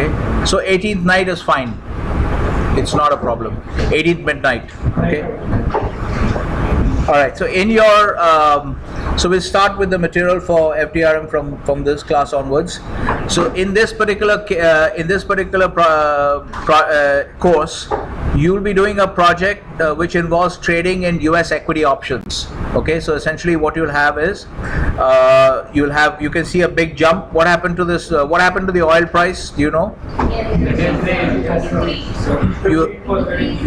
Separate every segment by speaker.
Speaker 1: Okay, so 18th night is fine. It's not a problem. 18th midnight. Okay. All right. So in your so we'll start with the material for FDRM from this class onwards. So in this particular course, you'll be doing a project which involves trading in US equity options. Okay, so essentially what you'll have is you can see a big jump. What happened to this? What happened to the oil price? Do you know?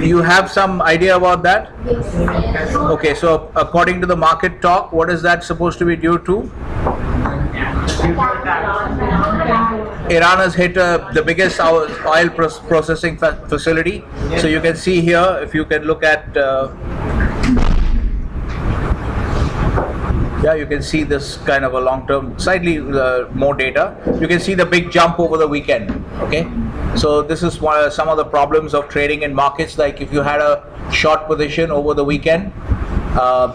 Speaker 1: You have some idea about that? Okay, so according to the market talk, what is that supposed to be due to? Iran has hit the biggest oil processing facility. So you can see here, if you can look at yeah, you can see this kind of a long-term, slightly more data. You can see the big jump over the weekend. Okay, so this is some of the problems of trading in markets. Like if you had a short position over the weekend,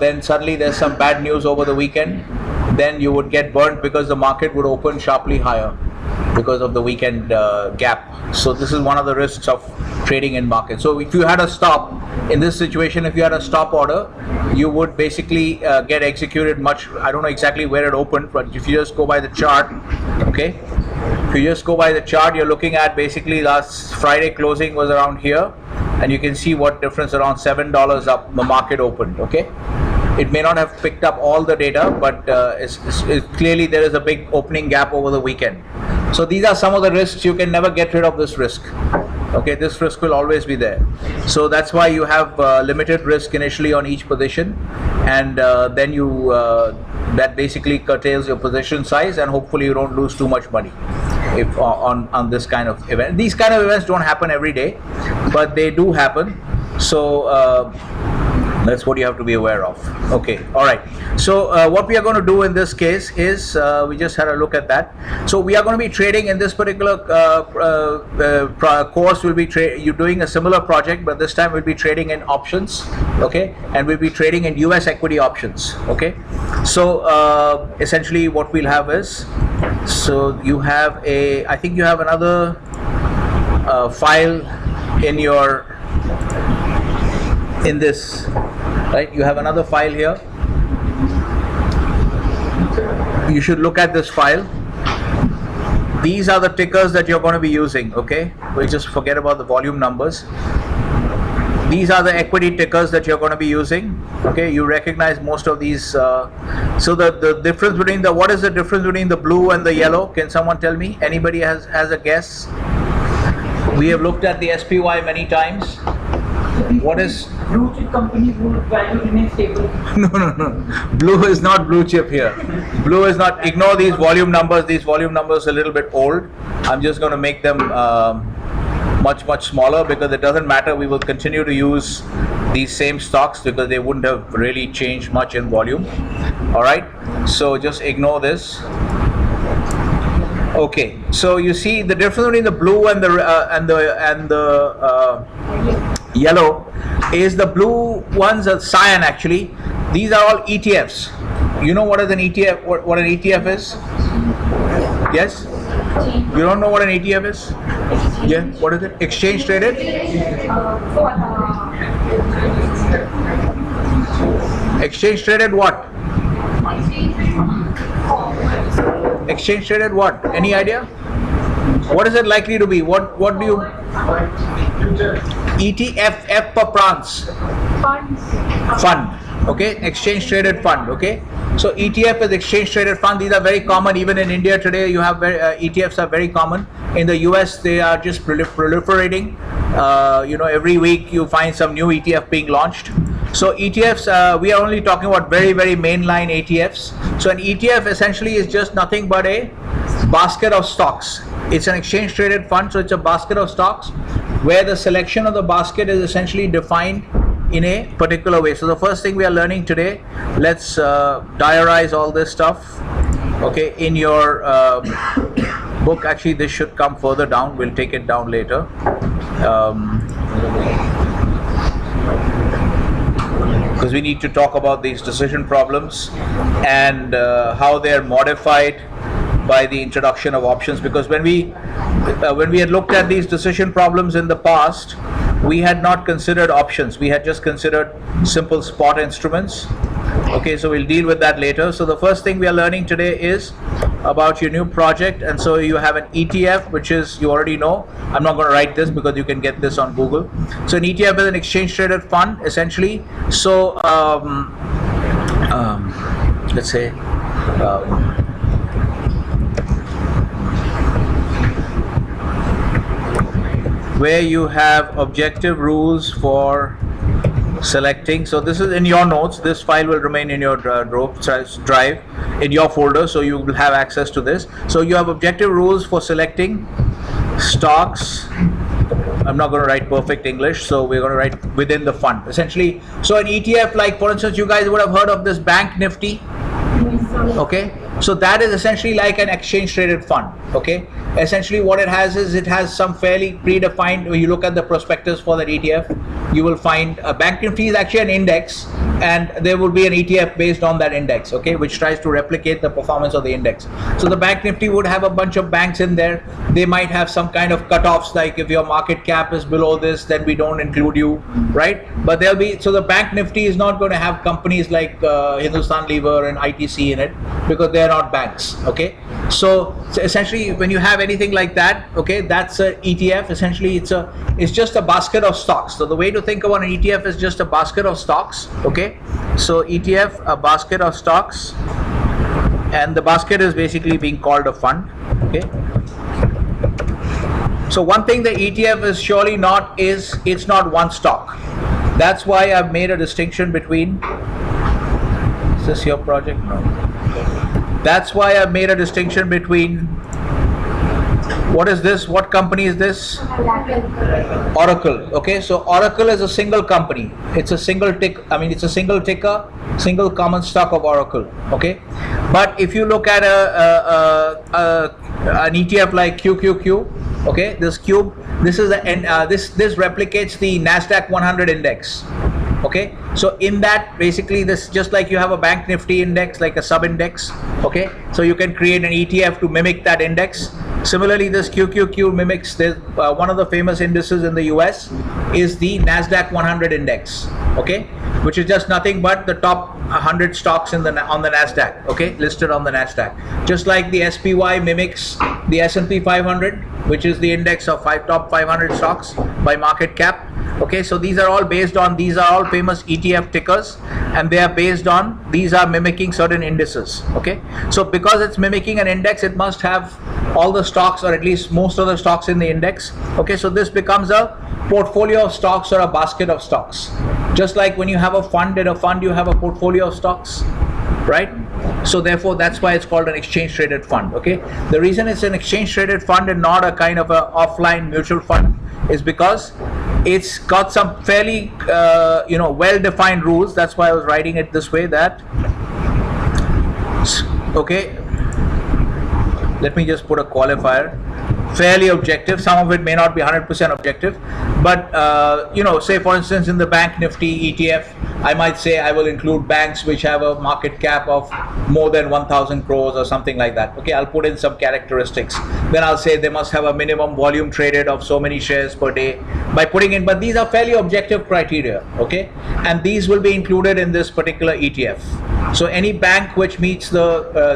Speaker 1: then suddenly there's some bad news over the weekend, then you would get burnt because the market would open sharply higher because of the weekend gap. So this is one of the risks of trading in markets. So if you had a stop in this situation, if you had a stop order, you would basically get executed much. I don't know exactly where it opened, but if you just go by the chart, okay, if you just go by the chart, you're looking at basically last Friday closing was around here, and you can see what difference, around $7 up the market opened. Okay, it may not have picked up all the data, but it's clearly there is a big opening gap over the weekend. So these are some of the risks. You can never get rid of this risk. Okay, this risk will always be there. So that's why you have limited risk initially on each position, and then you that basically curtails your position size, and hopefully you don't lose too much money if on this kind of event. These kind of events don't happen every day, but they do happen. So that's what you have to be aware of. Okay, all right. So what we are going to do in this case is we just had a look at that. So we are going to be trading in this particular course. We'll be you're doing a similar project, but this time we'll be trading in options. Okay, and we'll be trading in US equity options. Okay, so essentially what we'll have is, so you have I think you have another file in your this, right? You have another file here. You should look at this file. These are the tickers that you're going to be using. Okay, we'll just forget about the volume numbers. These are the equity tickers that you're going to be using. Okay, you recognize most of these. So the difference between what is the difference between the blue and the yellow? Can someone tell me? Anybody has a guess? We have looked at the SPY many times. What is
Speaker 2: blue chip company whose value remains stable?
Speaker 1: No. Blue is not blue chip here. Blue is not. Ignore these volume numbers. These volume numbers are a little bit old. I'm just going to make them much smaller because it doesn't matter. We will continue to use these same stocks because they wouldn't have really changed much in volume. All right. So just ignore this. Okay. So you see the difference between the blue and the yellow is the blue ones are cyan actually. These are all ETFs. You know what is an ETF? What an ETF is? Yes? You don't know what an ETF is? Yeah. What is it? Exchange traded? Exchange traded what? Exchange traded what? Any idea? What is it likely to be? What do you? ETF, F for France. Fund. Okay, exchange traded fund. Okay, so ETF is exchange traded fund. These are very common. Even in India today, you have ETFs are very common. In the US, they are just proliferating. Every week you find some new ETF being launched. So ETFs, we are only talking about very mainline ETFs. So an ETF essentially is just nothing but a basket of stocks. It's an exchange traded fund, so it's a basket of stocks where the selection of the basket is essentially defined in a particular way. So the first thing we are learning today, let's diarize all this stuff. Okay, in your book, actually this should come further down. We'll take it down later. Because we need to talk about these decision problems and how they are modified by the introduction of options, because when we had looked at these decision problems in the past, we had not considered options. We had just considered simple spot instruments. Okay, so we'll deal with that later. So the first thing we are learning today is about your new project, and so you have an ETF, which is, you already know. I'm not going to write this because you can get this on Google. So an ETF is an exchange traded fund, essentially. So let's say where you have objective rules for selecting. So this is in your notes. This file will remain in your drive, in your folder, so you will have access to this. So you have objective rules for selecting stocks. I'm not going to write perfect English, so we're going to write within the fund, essentially. So an ETF, like for instance, you guys would have heard of this Bank Nifty. Okay, so that is essentially like an exchange traded fund. Okay, essentially what it has is, it has some fairly predefined, when you look at the prospectus for that ETF, you will find a Bank Nifty is actually an index, and there will be an ETF based on that index, okay, which tries to replicate the performance of the index. So the Bank Nifty would have a bunch of banks in there. They might have some kind of cutoffs, like if your market cap is below this, then we don't include you, right? But there'll be, so the Bank Nifty is not going to have companies like Hindustan Lever and ITC in it, because they are not banks. Okay, so essentially when you have anything like that, okay, that's an ETF. Essentially it's just a basket of stocks. So the way to think about an ETF is just a basket of stocks. Okay, so ETF, a basket of stocks, and the basket is basically being called a fund. Okay, so one thing the ETF is surely not is, it's not one stock. That's why I've made a distinction between, is this your project? No. That's why I've made a distinction between, what is this? What company is this? Oracle. Okay, so Oracle is a single company. It's a single it's a single ticker, single common stock of Oracle. Okay, but if you look at an ETF like QQQ, okay, this cube, this is this replicates the Nasdaq 100 index. Okay, so in that, basically this, just like you have a Bank Nifty index, like a sub index. Okay, so you can create an ETF to mimic that index. Similarly, this QQQ mimics this. One of the famous indices in the US is the Nasdaq 100 index. Okay, which is just nothing but the top 100 stocks on the Nasdaq. Okay, listed on the Nasdaq. Just like the SPY mimics the S&P 500, which is the index of top 500 stocks by market cap. Okay, so these are all based on, these are all famous ETF tickers, and they are based on, these are mimicking certain indices. Okay, so because it's mimicking an index, it must have all the stocks, or at least most of the stocks in the index. Okay, so this becomes a portfolio of stocks, or a basket of stocks. Just like when you have a fund, in a fund you have a portfolio of stocks, right? So therefore that's why it's called an exchange traded fund. Okay, the reason it's an exchange traded fund and not a kind of a offline mutual fund is because it's got some fairly well defined rules. That's why I was writing it this way, that, okay, let me just put a qualifier, fairly objective. Some of it may not be 100% objective, but say for instance in the Bank Nifty ETF, I might say I will include banks which have a market cap of more than 1,000 crores or something like that. Okay, I'll put in some characteristics. Then I'll say they must have a minimum volume traded of so many shares per day, by putting in, but these are fairly objective criteria. Okay, and these will be included in this particular ETF. So any bank which meets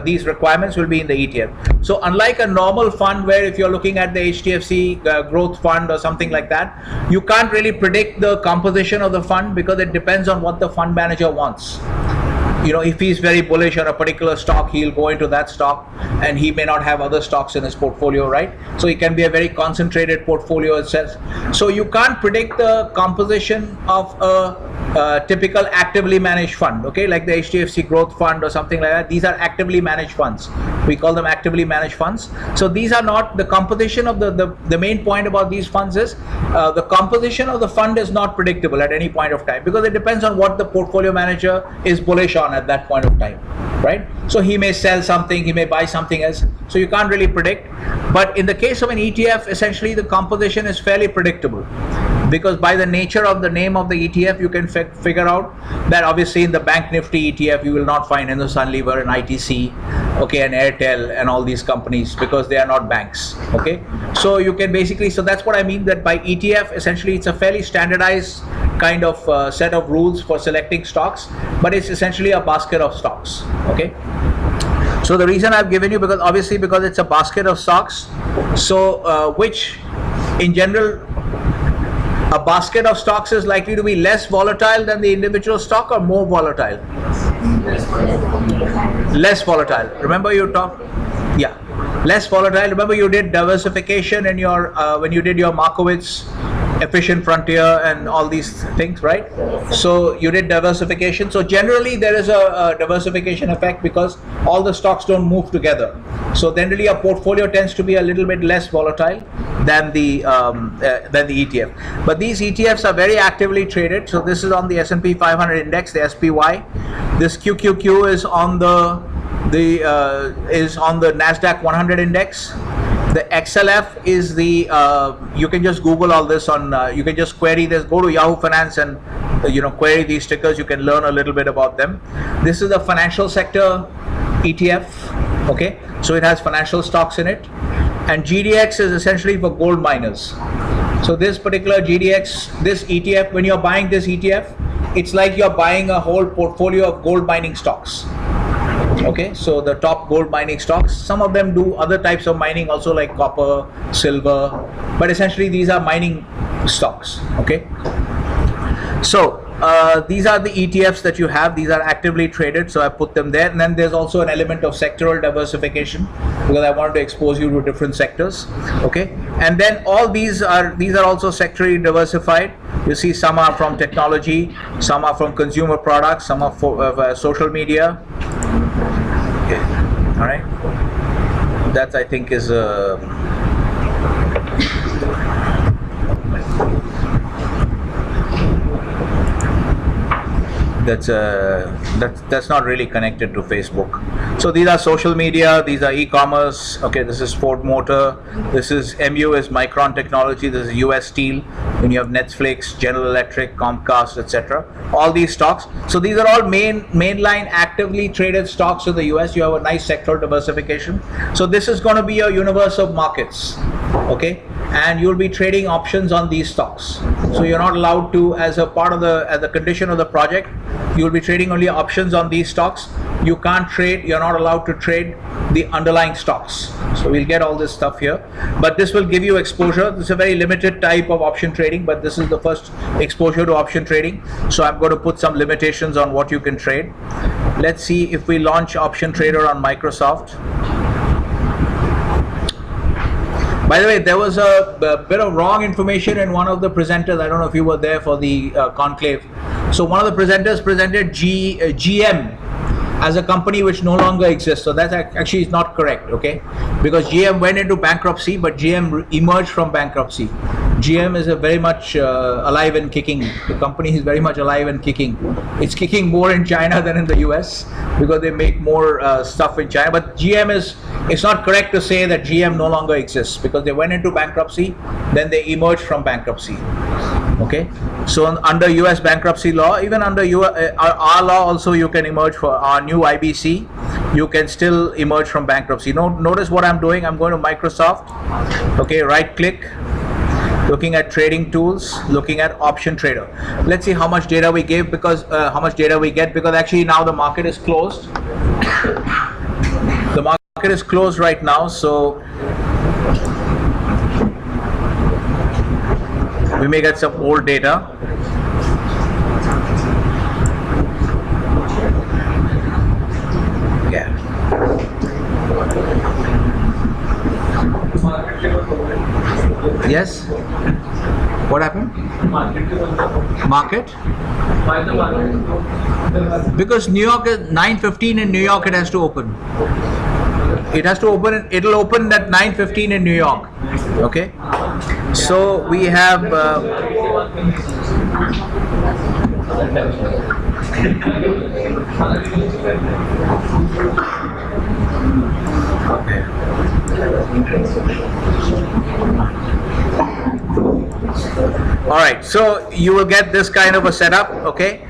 Speaker 1: these requirements will be in the ETF. So unlike a normal fund, where if you're looking at the HDFC growth fund or something like that, you can't really predict the composition of the fund, because it depends on what the fund manager wants. If he's very bullish on a particular stock, he'll go into that stock, and he may not have other stocks in his portfolio, right? So it can be a very concentrated portfolio itself. So you can't predict the composition of a typical actively managed fund, okay, like the HDFC growth fund or something like that. These are actively managed funds. We call them actively managed funds. So these are not the composition of the main point about these funds is the composition of the fund is not predictable at any point of time, because it depends on what the portfolio manager is bullish on at that point of time, right? So he may sell something, he may buy something else, so you can't really predict. But in the case of an ETF, essentially the composition is fairly predictable, because by the nature of the name of the ETF, you can figure out that obviously in the Bank Nifty ETF, you will not find Hindustan Lever and ITC okay, and Airtel and all these companies, because they are not banks, okay? So you can basically, so that's what I mean, that by ETF, essentially it's a fairly standardized kind of set of rules for selecting stocks, but it's essentially a basket of stocks, okay? So the reason I've given you, because obviously because it's a basket of stocks, so which in general, a basket of stocks is likely to be less volatile than the individual stock, or more volatile? Less volatile. Remember you talked, yeah, less volatile. Remember you did diversification in your, when you did your Markowitz efficient frontier and all these things, right? So you did diversification. So generally there is a diversification effect because all the stocks don't move together. So generally a portfolio tends to be a little bit less volatile than the ETF. But these ETFs are very actively traded. So this is on the S&P 500 index, the SPY. This QQQ is on the Nasdaq 100 index. The XLF is the, you can just Google all this on, you can just query this, go to Yahoo Finance and, query these tickers. You can learn a little bit about them. This is the financial sector ETF, okay? So it has financial stocks in it. And GDX is essentially for gold miners. So this particular GDX, this ETF, when you're buying this ETF, it's like you're buying a whole portfolio of gold mining stocks. Okay, so the top gold mining stocks, some of them do other types of mining also, like copper, silver, but essentially these are mining stocks, okay? So these are the ETFs that you have. These are actively traded, so I put them there. And then there's also an element of sectoral diversification, because I wanted to expose you to different sectors, okay? And then all these are also sectorally diversified. You see, some are from technology, some are from consumer products, some are for social media. Okay. All right, that I think is that's not really connected to Facebook. So these are social media, these are e-commerce. Okay, this is Ford Motor, this is MU is Micron Technology, this is US Steel, then you have Netflix, General Electric, Comcast, etc. All these stocks. So these are all mainline actively traded stocks in the US. You have a nice sectoral diversification. So this is going to be your universe of markets, okay? And you'll be trading options on these stocks. So you're not allowed to, as a part of the condition of the project, you'll be trading only options on these stocks. You can't trade, you're not allowed to trade the underlying stocks. So we'll get all this stuff here, but this will give you exposure. This is a very limited type of option trading, but this is the first exposure to option trading. So I'm going to put some limitations on what you can trade. Let's see if we launch Option Trader on Microsoft. By the way, there was a bit of wrong information in one of the presenters. I don't know if you were there for the conclave. So one of the presenters presented GM as a company which no longer exists. So that actually is not correct, okay? Because GM went into bankruptcy, but GM emerged from bankruptcy. GM is a very much alive and kicking. The company is very much alive and kicking. It's kicking more in China than in the US because they make more stuff in China. But GM it's not correct to say that GM no longer exists, because they went into bankruptcy, then they emerged from bankruptcy. Okay, so under US bankruptcy law, even under our law also, you can emerge for our new IBC. You can still emerge from bankruptcy. Notice what I'm doing. I'm going to Microsoft. Okay, right click, looking at trading tools, looking at Option Trader. Let's see how much data we gave, because how much data we get, because actually now the market is closed. The market is closed right now, so we may get some old data. Yeah. Yes? What happened? Market?
Speaker 2: Why the market?
Speaker 1: Because New York is 9:15 in New York, it has to open. It has to open, it'll open at 9:15 in New York. Okay? So we have all right, so you will get this kind of a setup, okay?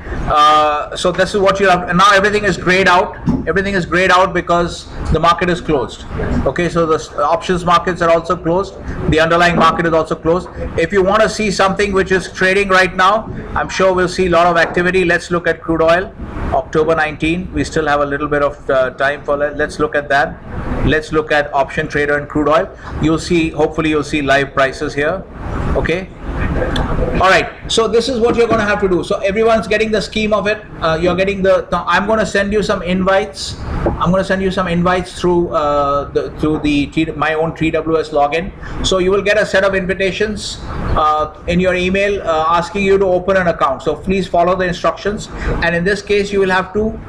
Speaker 1: So this is what you have, and now everything is grayed out. Everything is grayed out because the market is closed. Okay, so the options markets are also closed. The underlying market is also closed. If you want to see something which is trading right now, I'm sure we'll see a lot of activity. Let's look at crude oil, October 19. We still have a little bit of time for that. Let's look at that. Let's look at option trader and crude oil. You'll see, hopefully you'll see live prices here. Okay. All right, so this is what you're going to have to do. So everyone's getting the scheme of it. You're getting the. Now I'm going to send you some invites. I'm going to send you some invites through my own TWS login. So you will get a set of invitations in your email asking you to open an account. So please follow the instructions. And in this case, you will have to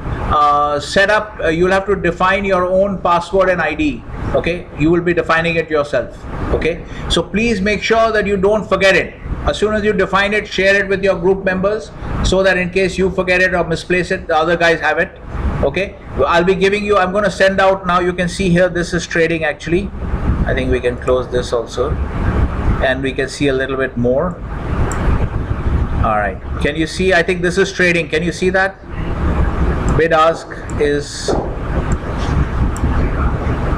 Speaker 1: set up. You will have to define your own password and ID. Okay, you will be defining it yourself. Okay, so please make sure that you don't forget it. As soon as you define it, share it with your group members so that in case you forget it or misplace it, the other guys have it. Okay, I'll be giving you, I'm going to send out now. You can see here, this is trading actually. I think we can close this also and we can see a little bit more. All right, can you see? I think this is trading. Can you see that? Bid ask is.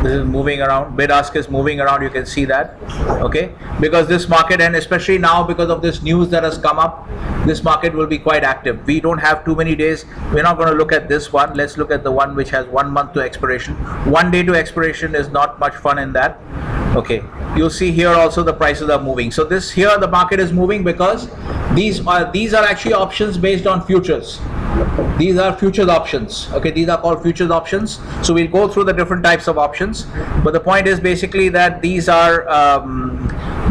Speaker 1: This is moving around. Bid ask is moving around. You can see that. Okay, because this market, and especially now because of this news that has come up, this market will be quite active. We don't have too many days. We're not going to look at this one. Let's look at the one which has 1 month to expiration. 1 day to expiration is not much fun in that. Okay, you'll see here also the prices are moving. So this here the market is moving because these are actually options based on futures. These are futures options. Okay, these are called futures options. So we'll go through the different types of options. But the point is basically that these are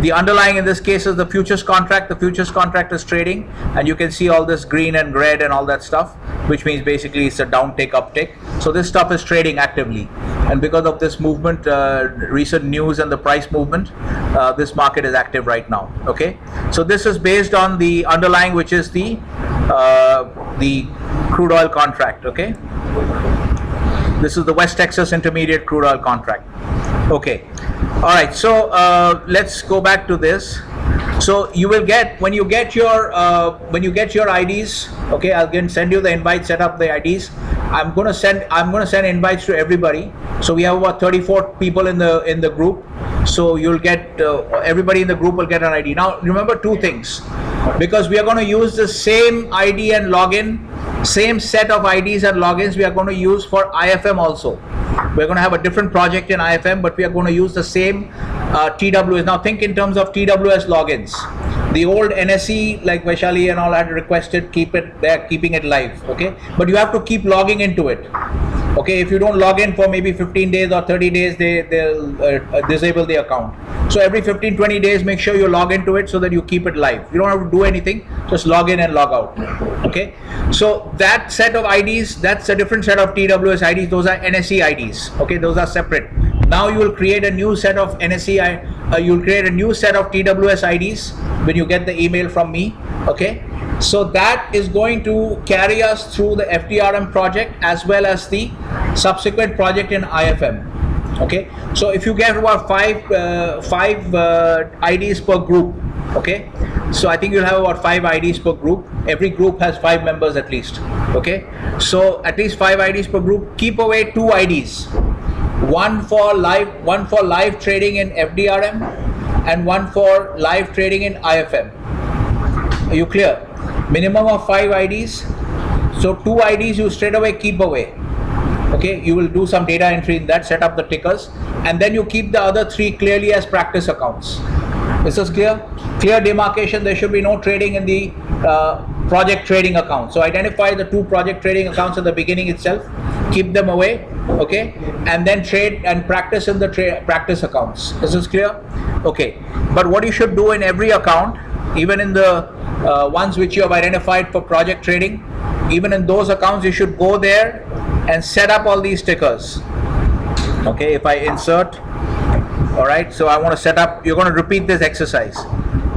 Speaker 1: the underlying in this case is the futures contract. The futures contract is trading, and you can see all this green and red and all that stuff, which means basically it's a downtick, uptick. So this stuff is trading actively, and because of this movement, recent news and the price movement, this market is active right now. Okay, so this is based on the underlying, which is the crude oil contract. Okay, this is the West Texas Intermediate crude oil contract. Okay, all right, so let's go back to this. So you will get, when you get your IDs, okay, I'll again send you the invite, set up the IDs. I'm going to send invites to everybody. So we have about 34 people in the group. So you'll get everybody in the group will get an ID. Now remember two things, because we are going to use the same ID and login, same set of IDs and logins we are going to use for IFM also. We're going to have a different project in IFM, but we are going to use the same TWS. Now think in terms of TWS logins. The old NSE, like Vaishali and all had requested, they're keeping it live. Okay, but you have to keep logging into it. Okay, if you don't log in for maybe 15 days or 30 days, they'll disable the account. So every 15-20 days, make sure you log into it so that you keep it live. You don't have to do anything, just log in and log out. Okay, so that set of IDs, that's a different set of TWS IDs. Those are NSE IDs. Okay, those are separate. Now you will create a new set of NSE, you'll create a new set of TWS IDs when you get the email from me. Okay, so that is going to carry us through the FDRM project as well as the subsequent project in IFM. Okay, so if you get about five IDs per group, okay, so I think you'll have about 5 IDs per group. Every group has 5 members at least. Okay, so at least 5 IDs per group. Keep away 2 IDs, one for live trading in FDRM and one for live trading in IFM. Are you clear? Minimum of 5 IDs. So 2 IDs you straight away keep away. Okay, you will do some data entry in that, set up the tickers, and then you keep the other 3 clearly as practice accounts. This is clear? Clear demarcation. There should be no trading in the project trading account. So identify the 2 project trading accounts at the beginning itself, keep them away, okay, and then trade and practice in the practice accounts. This is clear? Okay, but what you should do in every account, even in the ones which you have identified for project trading, even in those accounts you should go there and set up all these tickers. Okay, if I insert, all right, so I want to set up, you're going to repeat this exercise.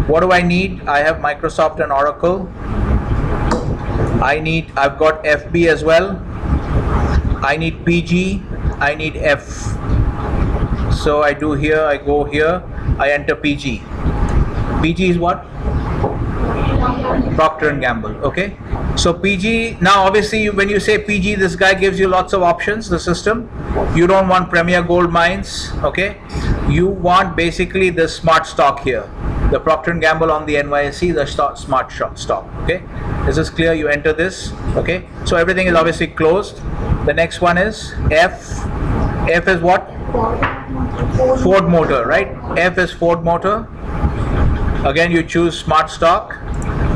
Speaker 1: What do I need? I have Microsoft and Oracle. I've got FB as well. I need PG, I need F. So I do here, I go here, I enter PG. PG is what? Procter and Gamble. Okay, so PG, now obviously when you say PG, this guy gives you lots of options, the system. You don't want Premier Gold Mines. Okay, you want basically the smart stock here, the Procter and Gamble on the NYSE, the smart stock. Okay, this is clear. You enter this. Okay, so everything is obviously closed. The next one is F. F is what? Ford Motor, right? F is Ford Motor. Again, you choose smart stock,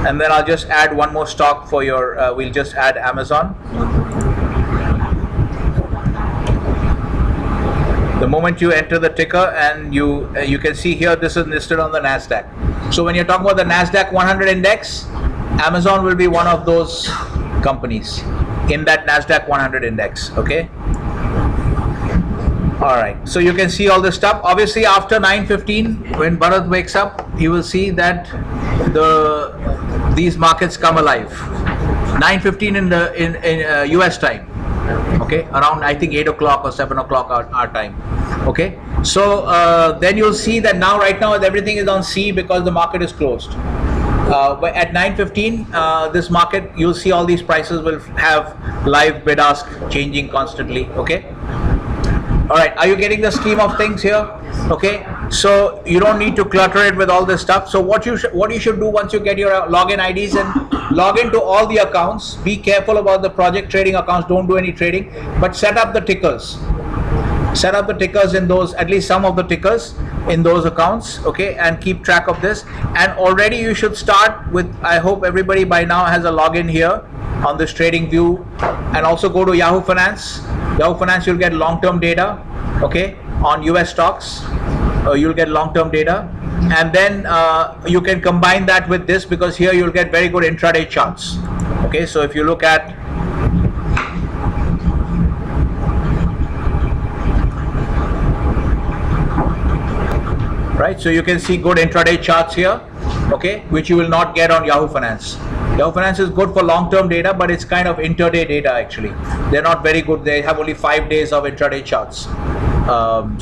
Speaker 1: and then I'll just add one more stock for your, we'll just add Amazon. The moment you enter the ticker, and you can see here, this is listed on the NASDAQ. So when you're talking about the NASDAQ 100 index, Amazon will be one of those companies in that NASDAQ 100 index. Okay. All right, so you can see all this stuff. Obviously, after 9:15, when Bharat wakes up, he will see that these markets come alive. 9:15 in US time. Okay, around I think 8 o'clock or 7 o'clock our time. Okay, so then you'll see that right now everything is on C because the market is closed. But at 9:15, this market, you'll see all these prices will have live bid ask changing constantly. Okay. All right, are you getting the scheme of things here? Okay, so you don't need to clutter it with all this stuff. So what you should do once you get your login IDs and log into all the accounts, be careful about the project trading accounts, don't do any trading, but set up the tickers. Set up the tickers in those, at least some of the tickers in those accounts, okay, and keep track of this. And already you should start with, I hope everybody by now has a login here on this trading view, and also go to Yahoo Finance. Yahoo Finance, you'll get long-term data, okay, on US stocks. You'll get long-term data, and then you can combine that with this, because here you'll get very good intraday charts. Okay, so if you look at right, so you can see good intraday charts here, okay, which you will not get on Yahoo Finance. Yahoo Finance is good for long-term data, but it's kind of intraday data actually. They're not very good. They have only 5 days of intraday charts.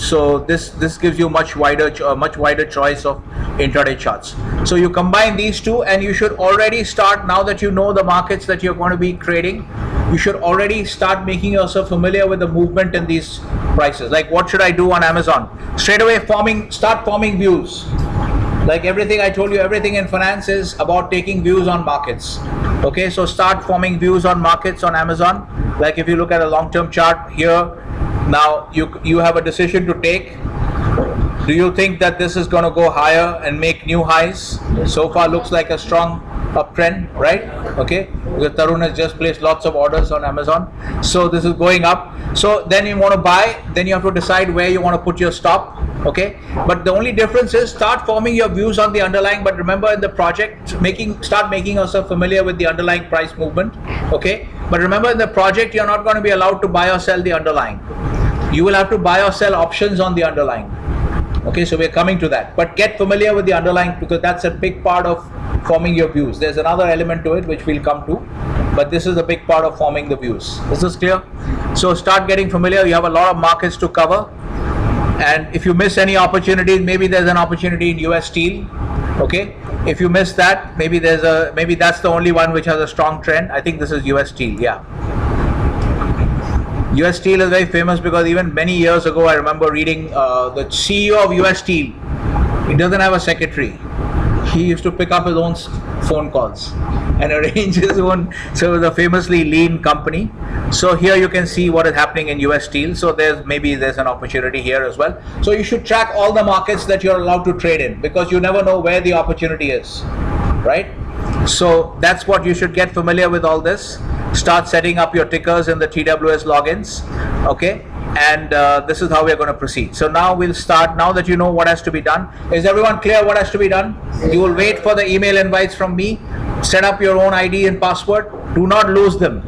Speaker 1: So this gives you much wider choice of intraday charts. So you combine these two, and you should already start, now that you know the markets that you're going to be trading, you should already start making yourself familiar with the movement in these prices. Like, what should I do on Amazon? Straight away start forming views. Like everything I told you, everything in finance is about taking views on markets. Okay, so start forming views on markets on Amazon. Like if you look at a long-term chart here, now you have a decision to take. Do you think that this is going to go higher and make new highs? So far looks like a strong uptrend, right? Okay, because Tarun has just placed lots of orders on Amazon, so this is going up. So then you want to buy, then you have to decide where you want to put your stop. Okay, but the only difference is start forming your views on the underlying, but remember in the project, start making yourself familiar with the underlying price movement. Okay, but remember in the project you're not going to be allowed to buy or sell the underlying. You will have to buy or sell options on the underlying. Okay, so we're coming to that, but get familiar with the underlying, because that's a big part of forming your views. There's another element to it which we'll come to, but this is a big part of forming the views. Is this clear? So start getting familiar. You have a lot of markets to cover, and if you miss any opportunities, maybe there's an opportunity in US Steel. Okay, if you miss that, maybe that's the only one which has a strong trend. I think this is US Steel. Yeah, US Steel is very famous because even many years ago, I remember reading the CEO of US Steel. He doesn't have a secretary. He used to pick up his own phone calls and arrange his own. So it was a famously lean company. So here you can see what is happening in US Steel. So there's an opportunity here as well. So you should track all the markets that you're allowed to trade in, because you never know where the opportunity is, right? So that's what you should get familiar with all this. Start setting up your tickers in the TWS logins, okay? And this is how we're going to proceed. So now we'll start, now that you know what has to be done. Is everyone clear what has to be done? You will wait for the email invites from me. Set up your own ID and password. Do not lose them.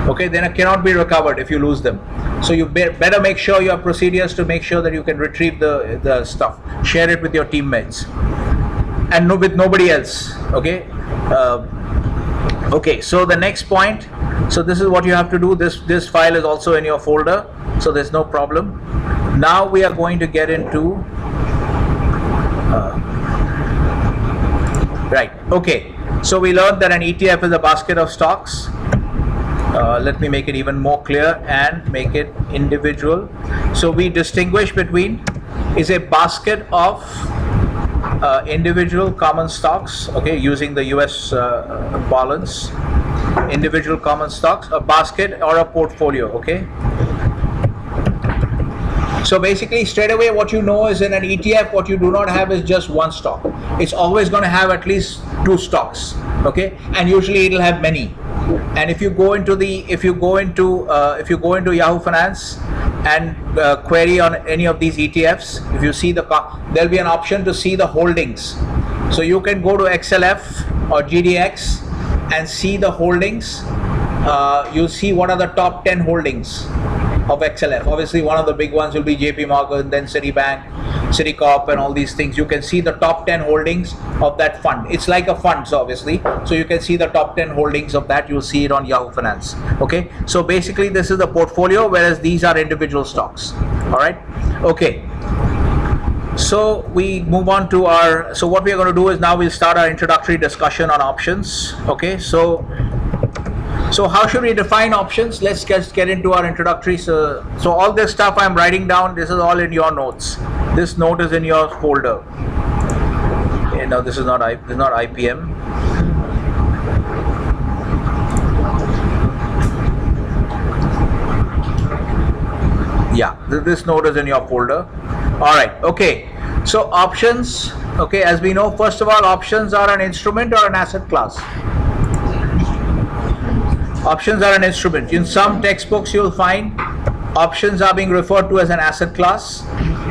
Speaker 1: Okay, then it cannot be recovered if you lose them. So you better make sure you have procedures to make sure that you can retrieve the stuff. Share it with your teammates and with nobody else. Okay. Okay, so the next point, so this is what you have to do. This file is also in your folder, so there's no problem. Now we are going to get into right. Okay, So we learned that an ETF is a basket of stocks. Let me make it even more clear and make it individual. So we distinguish between is a basket of individual common stocks, okay, using the US parlance, individual common stocks, a basket or a portfolio, okay. So basically straight away what you know is in an ETF what you do not have is just one stock. It's always going to have at least two stocks, okay, and usually it'll have many. And if you go into Yahoo Finance and query on any of these ETFs, if you see there'll be an option to see the holdings. So you can go to XLF or GDX and see the holdings. You'll see what are the top 10 holdings of XLF. Obviously one of the big ones will be JP Morgan, then Citibank, Citicorp, and all these things. You can see the top 10 holdings of that fund. It's like a fund, so obviously, so you can see the top 10 holdings of that. You'll see it on Yahoo Finance, okay. So basically this is the portfolio, whereas these are individual stocks. All right, okay. So we move on to so what we are going to do is now we'll start our introductory discussion on options, okay. So how should we define options? Let's just get into our introductory. So all this stuff I'm writing down, this is all in your notes. This note is in your folder. No, this is not IPM. Yeah, this note is in your folder. All right, okay. So options, okay, as we know, first of all, options are an instrument or an asset class. Options are an instrument. In some textbooks you'll find options are being referred to as an asset class,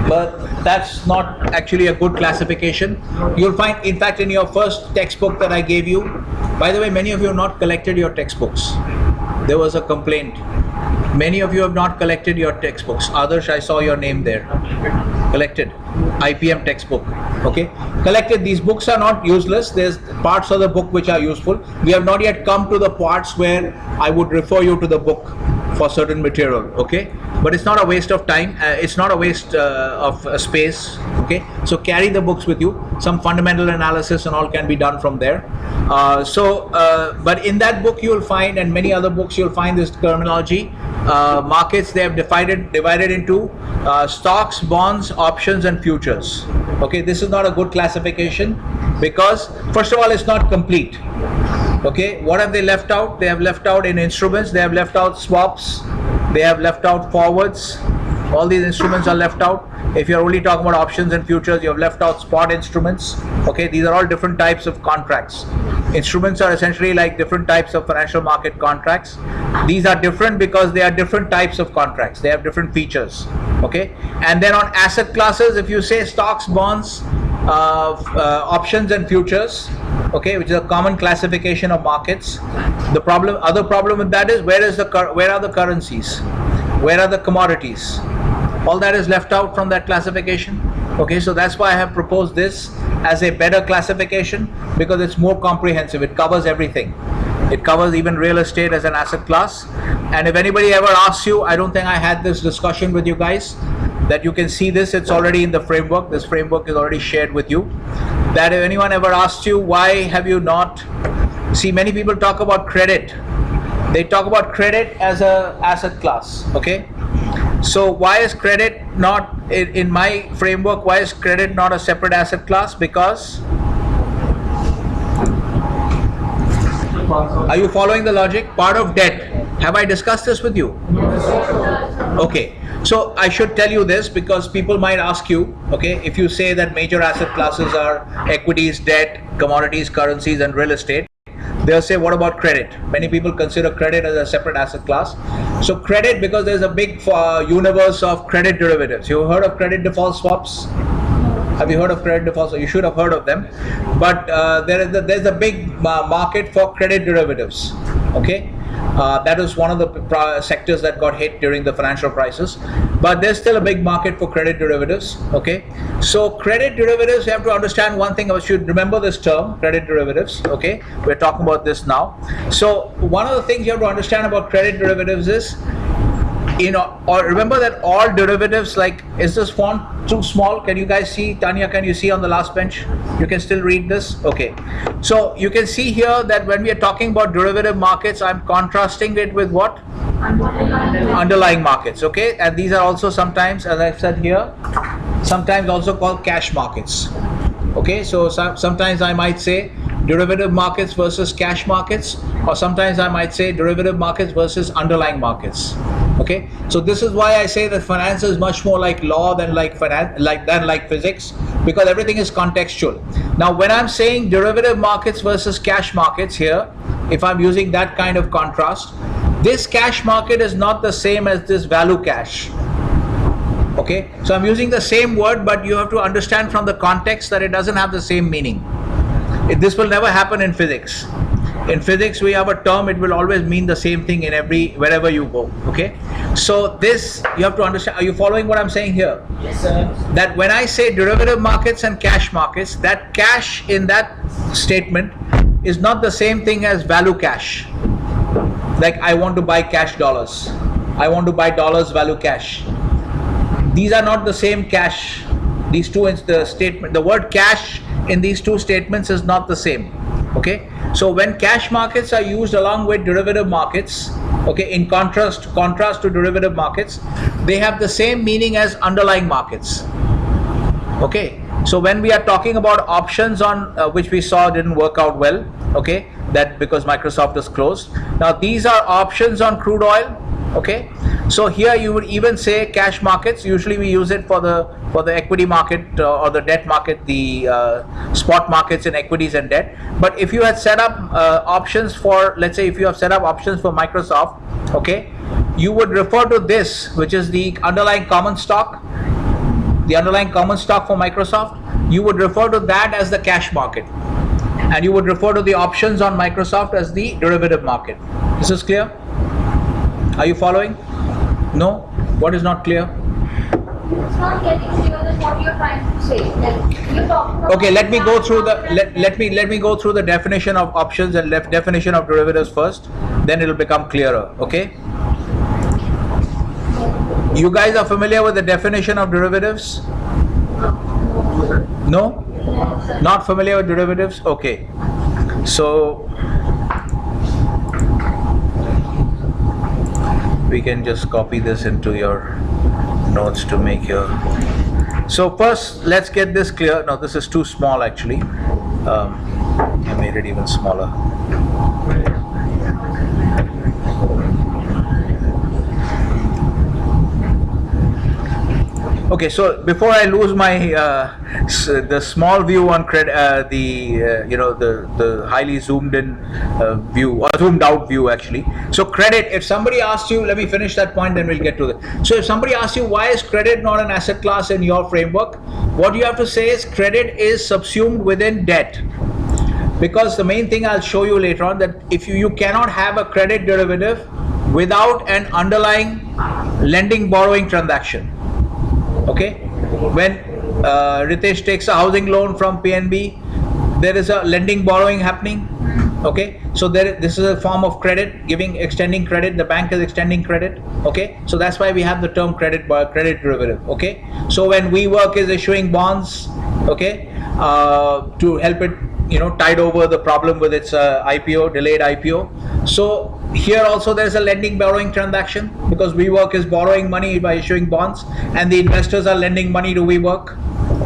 Speaker 1: but that's not actually a good classification. You'll find, in fact, in your first textbook that I gave you, by the way, many of you have not collected your textbooks. There was a complaint. Many of you have not collected your textbooks. Adarsh, I saw your name there. Collected. IPM textbook. Okay. Collected. These books are not useless. There's parts of the book which are useful. We have not yet come to the parts where I would refer you to the book for certain material. Okay. But it's not a waste of time. It's not a waste of space. Okay. So carry the books with you. Some fundamental analysis and all can be done from there. But in that book you will find, and many other books you'll find this terminology. Markets, they have divided into stocks, bonds, options, and futures. Okay, this is not a good classification because first of all it's not complete. Okay, what have they left out? They have left out in instruments, they have left out swaps, they have left out forwards. All these instruments are left out. If you're only talking about options and futures, you have left out spot instruments. Okay, these are all different types of contracts. Instruments are essentially like different types of financial market contracts. These are different because they are different types of contracts. They have different features. Okay, and then on asset classes, if you say stocks, bonds, options and futures, okay, which is a common classification of markets. The other problem with that is where are the currencies? Where are the commodities? All that is left out from that classification. Okay, so that's why I have proposed this as a better classification, because it's more comprehensive. It covers everything. It covers even real estate as an asset class. And if anybody ever asks you, I don't think I had this discussion with you guys, that you can see this, it's already in the framework. This framework is already shared with you. That if anyone ever asks you, why have you not, see, many people talk about credit. They talk about credit as a asset class, okay? So why is credit not, in my framework, why is credit not a separate asset class? Because, are you following the logic? Part of debt. Have I discussed this with you? Okay. So I should tell you this because people might ask you, okay, if you say that major asset classes are equities, debt, commodities, currencies, and real estate, they'll say, what about credit? Many people consider credit as a separate asset class. So credit, because there's a big universe of credit derivatives. You've heard of credit default swaps? Have you heard of credit default swaps? You should have heard of them. But there's a big market for credit derivatives. Okay. That is one of the sectors that got hit during the financial crisis, but there's still a big market for credit derivatives. Okay, so credit derivatives, you have to understand one thing. I should remember this term, credit derivatives. Okay, we're talking about this now. So one of the things you have to understand about credit derivatives is or remember that all derivatives, like, is this font too small? Can you guys see? Tanya, can you see on the last bench? You can still read this? Okay. So you can see here that when we are talking about derivative markets, I'm contrasting it with what? Underlying markets, okay? And these are also sometimes, as I've said here, sometimes also called cash markets. Okay, so sometimes I might say derivative markets versus cash markets, or sometimes I might say derivative markets versus underlying markets. Okay, so this is why I say that finance is much more like law than like physics, because everything is contextual. Now, when I'm saying derivative markets versus cash markets here, if I'm using that kind of contrast, this cash market is not the same as this value cash. Okay, so I'm using the same word, but you have to understand from the context that it doesn't have the same meaning. This will never happen in physics. In physics, we have a term, it will always mean the same thing in wherever you go. Okay, so this you have to understand. Are you following what I'm saying here?
Speaker 2: Yes, sir.
Speaker 1: That when I say derivative markets and cash markets, that cash in that statement is not the same thing as value cash. Like, I want to buy cash dollars, I want to buy dollars value cash. These are not the same cash. These two, the word cash in these two statements is not the same. Okay, so when cash markets are used along with derivative markets, okay, in contrast to derivative markets, they have the same meaning as underlying markets. Okay, so when we are talking about options on which we saw didn't work out well, okay, that because Microsoft is closed. Now these are options on crude oil. Okay, so here you would even say cash markets. Usually we use it for the equity market or the debt market, the spot markets in equities and debt. But if you had set up options for, let's say, if you have set up options for Microsoft, okay, you would refer to this, which is the underlying common stock, for Microsoft. You would refer to that as the cash market, and you would refer to the options on Microsoft as the derivative market. This is clear? Are you following? No? What is not clear?
Speaker 3: It's not getting clear than what you're trying to say. Like, you're talking about
Speaker 1: Okay, let me go through the let me go through the definition of options and definition of derivatives first. Then it'll become clearer. Okay. You guys are familiar with the definition of derivatives? No? Not familiar with derivatives? Okay. So we can just copy this into your notes to make your. So first, let's get this clear. No, this is too small actually. I made it even smaller. Okay, so before I lose my the small view on credit, the highly zoomed in view, or zoomed out view actually. So credit, if somebody asks you, let me finish that point, then we'll get to that. So if somebody asks you why is credit not an asset class in your framework, what you have to say is credit is subsumed within debt. Because the main thing I'll show you later on, that if you cannot have a credit derivative without an underlying lending borrowing transaction. Okay, when Ritesh takes a housing loan from PNB, there is a lending borrowing happening. Okay, so this is a form of credit, extending credit. The bank is extending credit. Okay, so that's why we have the term credit derivative. Okay, so when WeWork is issuing bonds, okay, to help it, tide over the problem with its IPO, delayed IPO. So here also there is a lending borrowing transaction, because WeWork is borrowing money by issuing bonds, and the investors are lending money to WeWork,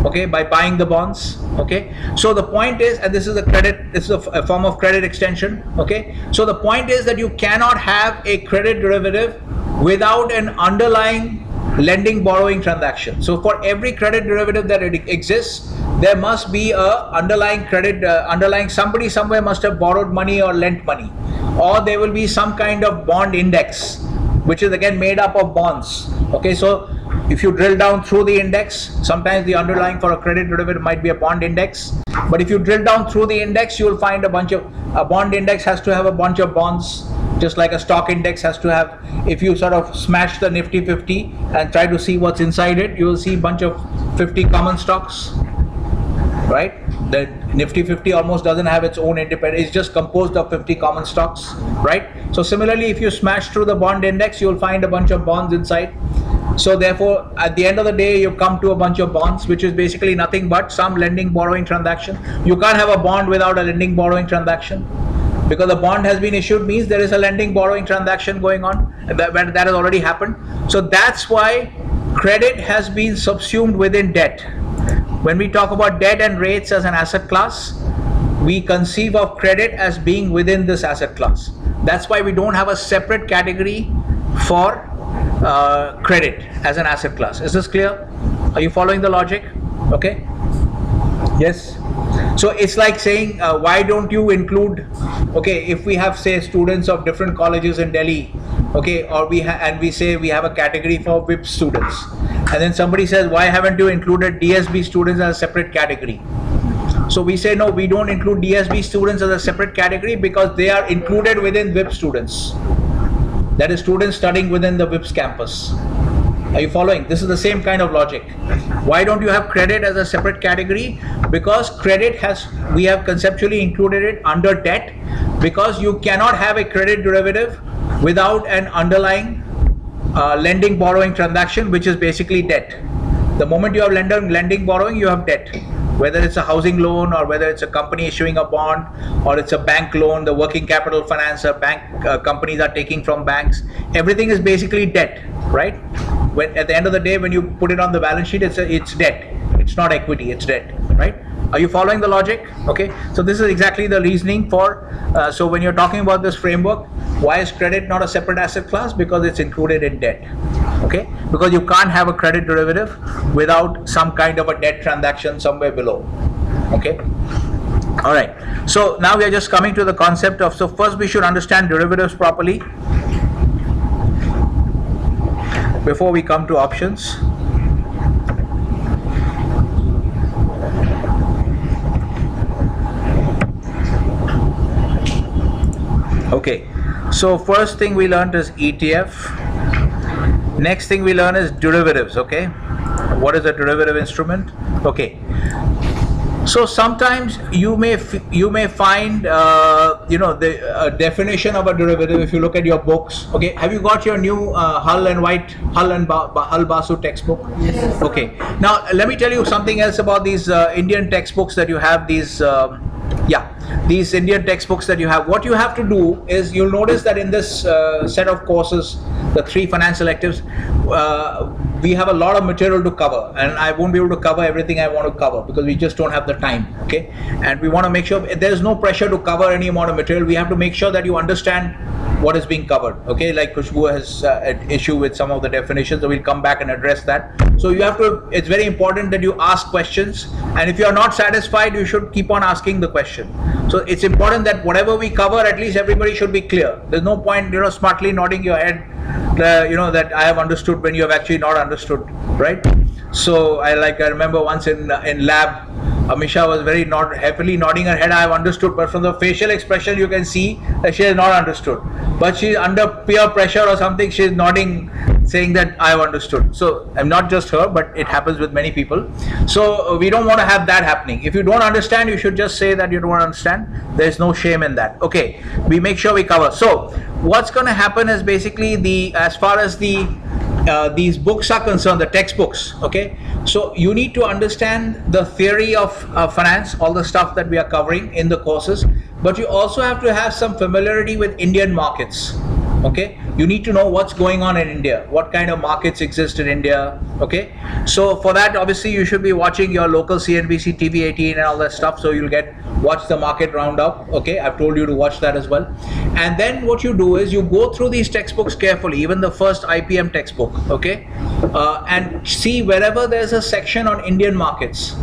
Speaker 1: okay, by buying the bonds. Okay, so the point is, and this is a form of credit extension. Okay, so the point is that you cannot have a credit derivative without an underlying lending borrowing transaction. So for every credit derivative that exists, there must be a underlying somebody somewhere must have borrowed money or lent money, or there will be some kind of bond index, which is again made up of bonds. Okay, so if you drill down through the index, sometimes the underlying for a credit derivative might be a bond index, but if you drill down through the index, you will find a bond index has to have a bunch of bonds, just like a stock index has to have. If you sort of smash the Nifty 50 and try to see what's inside it, you will see a bunch of 50 common stocks, right? That Nifty 50 almost doesn't have its own independent, it's just composed of 50 common stocks, right? So similarly, if you smash through the bond index, you'll find a bunch of bonds inside. So therefore, at the end of the day, you come to a bunch of bonds, which is basically nothing but some lending borrowing transaction. You can't have a bond without a lending borrowing transaction. Because a bond has been issued means there is a lending borrowing transaction going on. That has already happened. So that's why credit has been subsumed within debt. When we talk about debt and rates as an asset class, we conceive of credit as being within this asset class. That's why we don't have a separate category for credit as an asset class. Is this clear? Are you following the logic? Okay. Yes. So it's like saying, why don't you include, okay, if we have, say, students of different colleges in Delhi, okay, or we say we have a category for VIP students, and then somebody says, why haven't you included DSB students as a separate category? So we say, no, we don't include DSB students as a separate category because they are included within VIP students. That is, students studying within the VIP's campus. Are you following? This is the same kind of logic. Why don't you have credit as a separate category? Because credit we have conceptually included it under debt, because you cannot have a credit derivative without an underlying lending borrowing transaction, which is basically debt. The moment you have lending borrowing, you have debt. Whether it's a housing loan or whether it's a company issuing a bond or it's a bank loan, the working capital finance, companies are taking from banks, everything is basically debt, right? When at the end of the day, when you put it on the balance sheet, it's debt. It's not equity, it's debt, right? Are you following the logic? Okay, so this is exactly the reasoning for, so when you're talking about this framework, why is credit not a separate asset class? Because it's included in debt, okay? Because you can't have a credit derivative without some kind of a debt transaction somewhere below, okay? All right, so now we are just coming to the concept of, so first we should understand derivatives properly before we come to options. Okay, so first thing we learned is ETF. Next thing we learn is derivatives, okay? What is a derivative instrument? Okay. So sometimes you may find the definition of a derivative if you look at your books. Okay, have you got your new Hull and Basu textbook?
Speaker 2: Yes.
Speaker 1: Okay. Now let me tell you something else about these Indian textbooks that you have. These Indian textbooks that you have. What you have to do is, you'll notice that in this set of courses, the 3 finance electives, we have a lot of material to cover, and I won't be able to cover everything I want to cover because we just don't have the time, okay? And we want to make sure there's no pressure to cover any amount of material. We have to make sure that you understand what is being covered, okay? Like Khushbu has an issue with some of the definitions, so we'll come back and address that. So you have to, it's very important that you ask questions, and if you are not satisfied, you should keep on asking the question. So it's important that whatever we cover, at least everybody should be clear. There's no point, smartly nodding your head, that I have understood when you have actually not understood, right? So I remember once in lab, Amisha was very happily nodding her head, I have understood, but from the facial expression you can see that she has not understood. But she's under peer pressure or something, she's nodding, saying that I have understood. So I'm not just her, but it happens with many people. So we don't want to have that happening. If you don't understand, you should just say that you don't understand. There's no shame in that. Okay, we make sure we cover. So what's going to happen is basically as far as these books are concerned, the textbooks, okay? So you need to understand the theory of finance, all the stuff that we are covering in the courses, but you also have to have some familiarity with Indian markets, okay? You need to know what's going on in India, what kind of markets exist in India, okay? So for that, obviously, you should be watching your local CNBC, TV 18 and all that stuff, so you'll watch the market roundup, okay? I've told you to watch that as well. And then what you do is you go through these textbooks carefully, even the first IPM textbook, okay? And see wherever there's a section on Indian markets,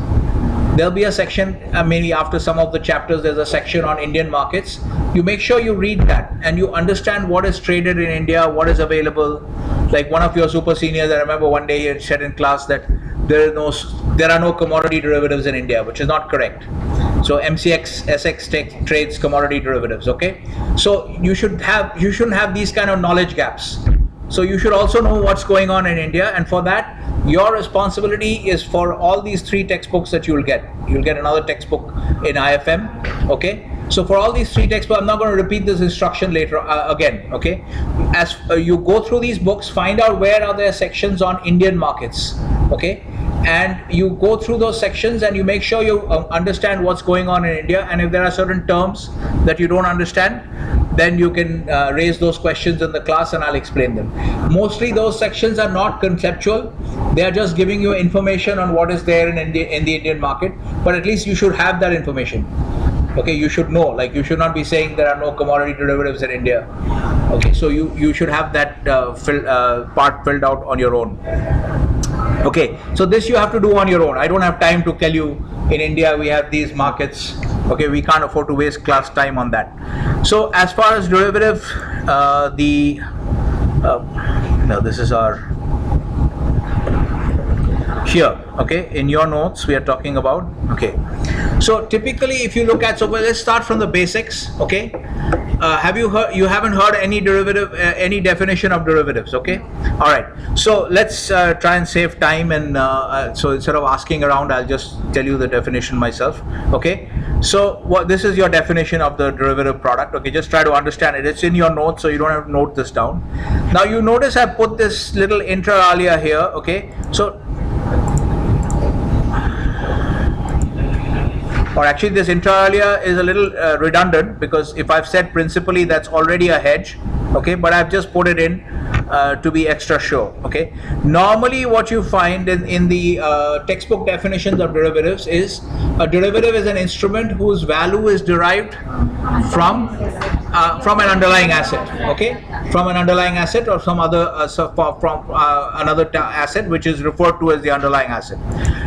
Speaker 1: there'll be a section, maybe after some of the chapters, there's a section on Indian markets. You make sure you read that and you understand what is traded in India, what is available. Like one of your super seniors, I remember one day he had said in class that there are no commodity derivatives in India, which is not correct. So MCX, SX trades commodity derivatives, okay? So you shouldn't have these kind of knowledge gaps. So you should also know what's going on in India, and for that, Your responsibility is for all these 3 textbooks that you'll get. You'll get another textbook in IFM, okay? So for all these 3 textbooks, I'm not going to repeat this instruction later again, okay? As you go through these books, find out where are there sections on Indian markets, okay? And you go through those sections and you make sure you understand what's going on in India, and if there are certain terms that you don't understand, then you can raise those questions in the class and I'll explain them. Mostly those sections are not conceptual, they are just giving you information on what is there in the Indian market, but at least you should have that information. Okay, you should know, like you should not be saying there are no commodity derivatives in India. Okay, so you should have that part filled out on your own. Okay, so this you have to do on your own. I don't have time to tell you in India we have these markets. Okay, we can't afford to waste class time on that. So as far as derivative, no, this is our here, okay, in your notes we are talking about, okay. So typically if you look at, so let's start from the basics, okay. Have you heard, you haven't heard any derivative, any definition of derivatives, okay? All right, so let's try and save time, and so instead of asking around, I'll just tell you the definition myself, okay? So this is your definition of the derivative product, okay? Just try to understand it. It's in your notes, so you don't have to note this down. Now you notice I put this little inter alia here, okay? So, or actually this inter alia is a little redundant, because if I've said principally, that's already a hedge, okay, but I've just put it in to be extra sure, okay. Normally what you find in the textbook definitions of derivatives is a derivative is an instrument whose value is derived from an underlying asset, okay, from an underlying asset or some other another asset which is referred to as the underlying asset.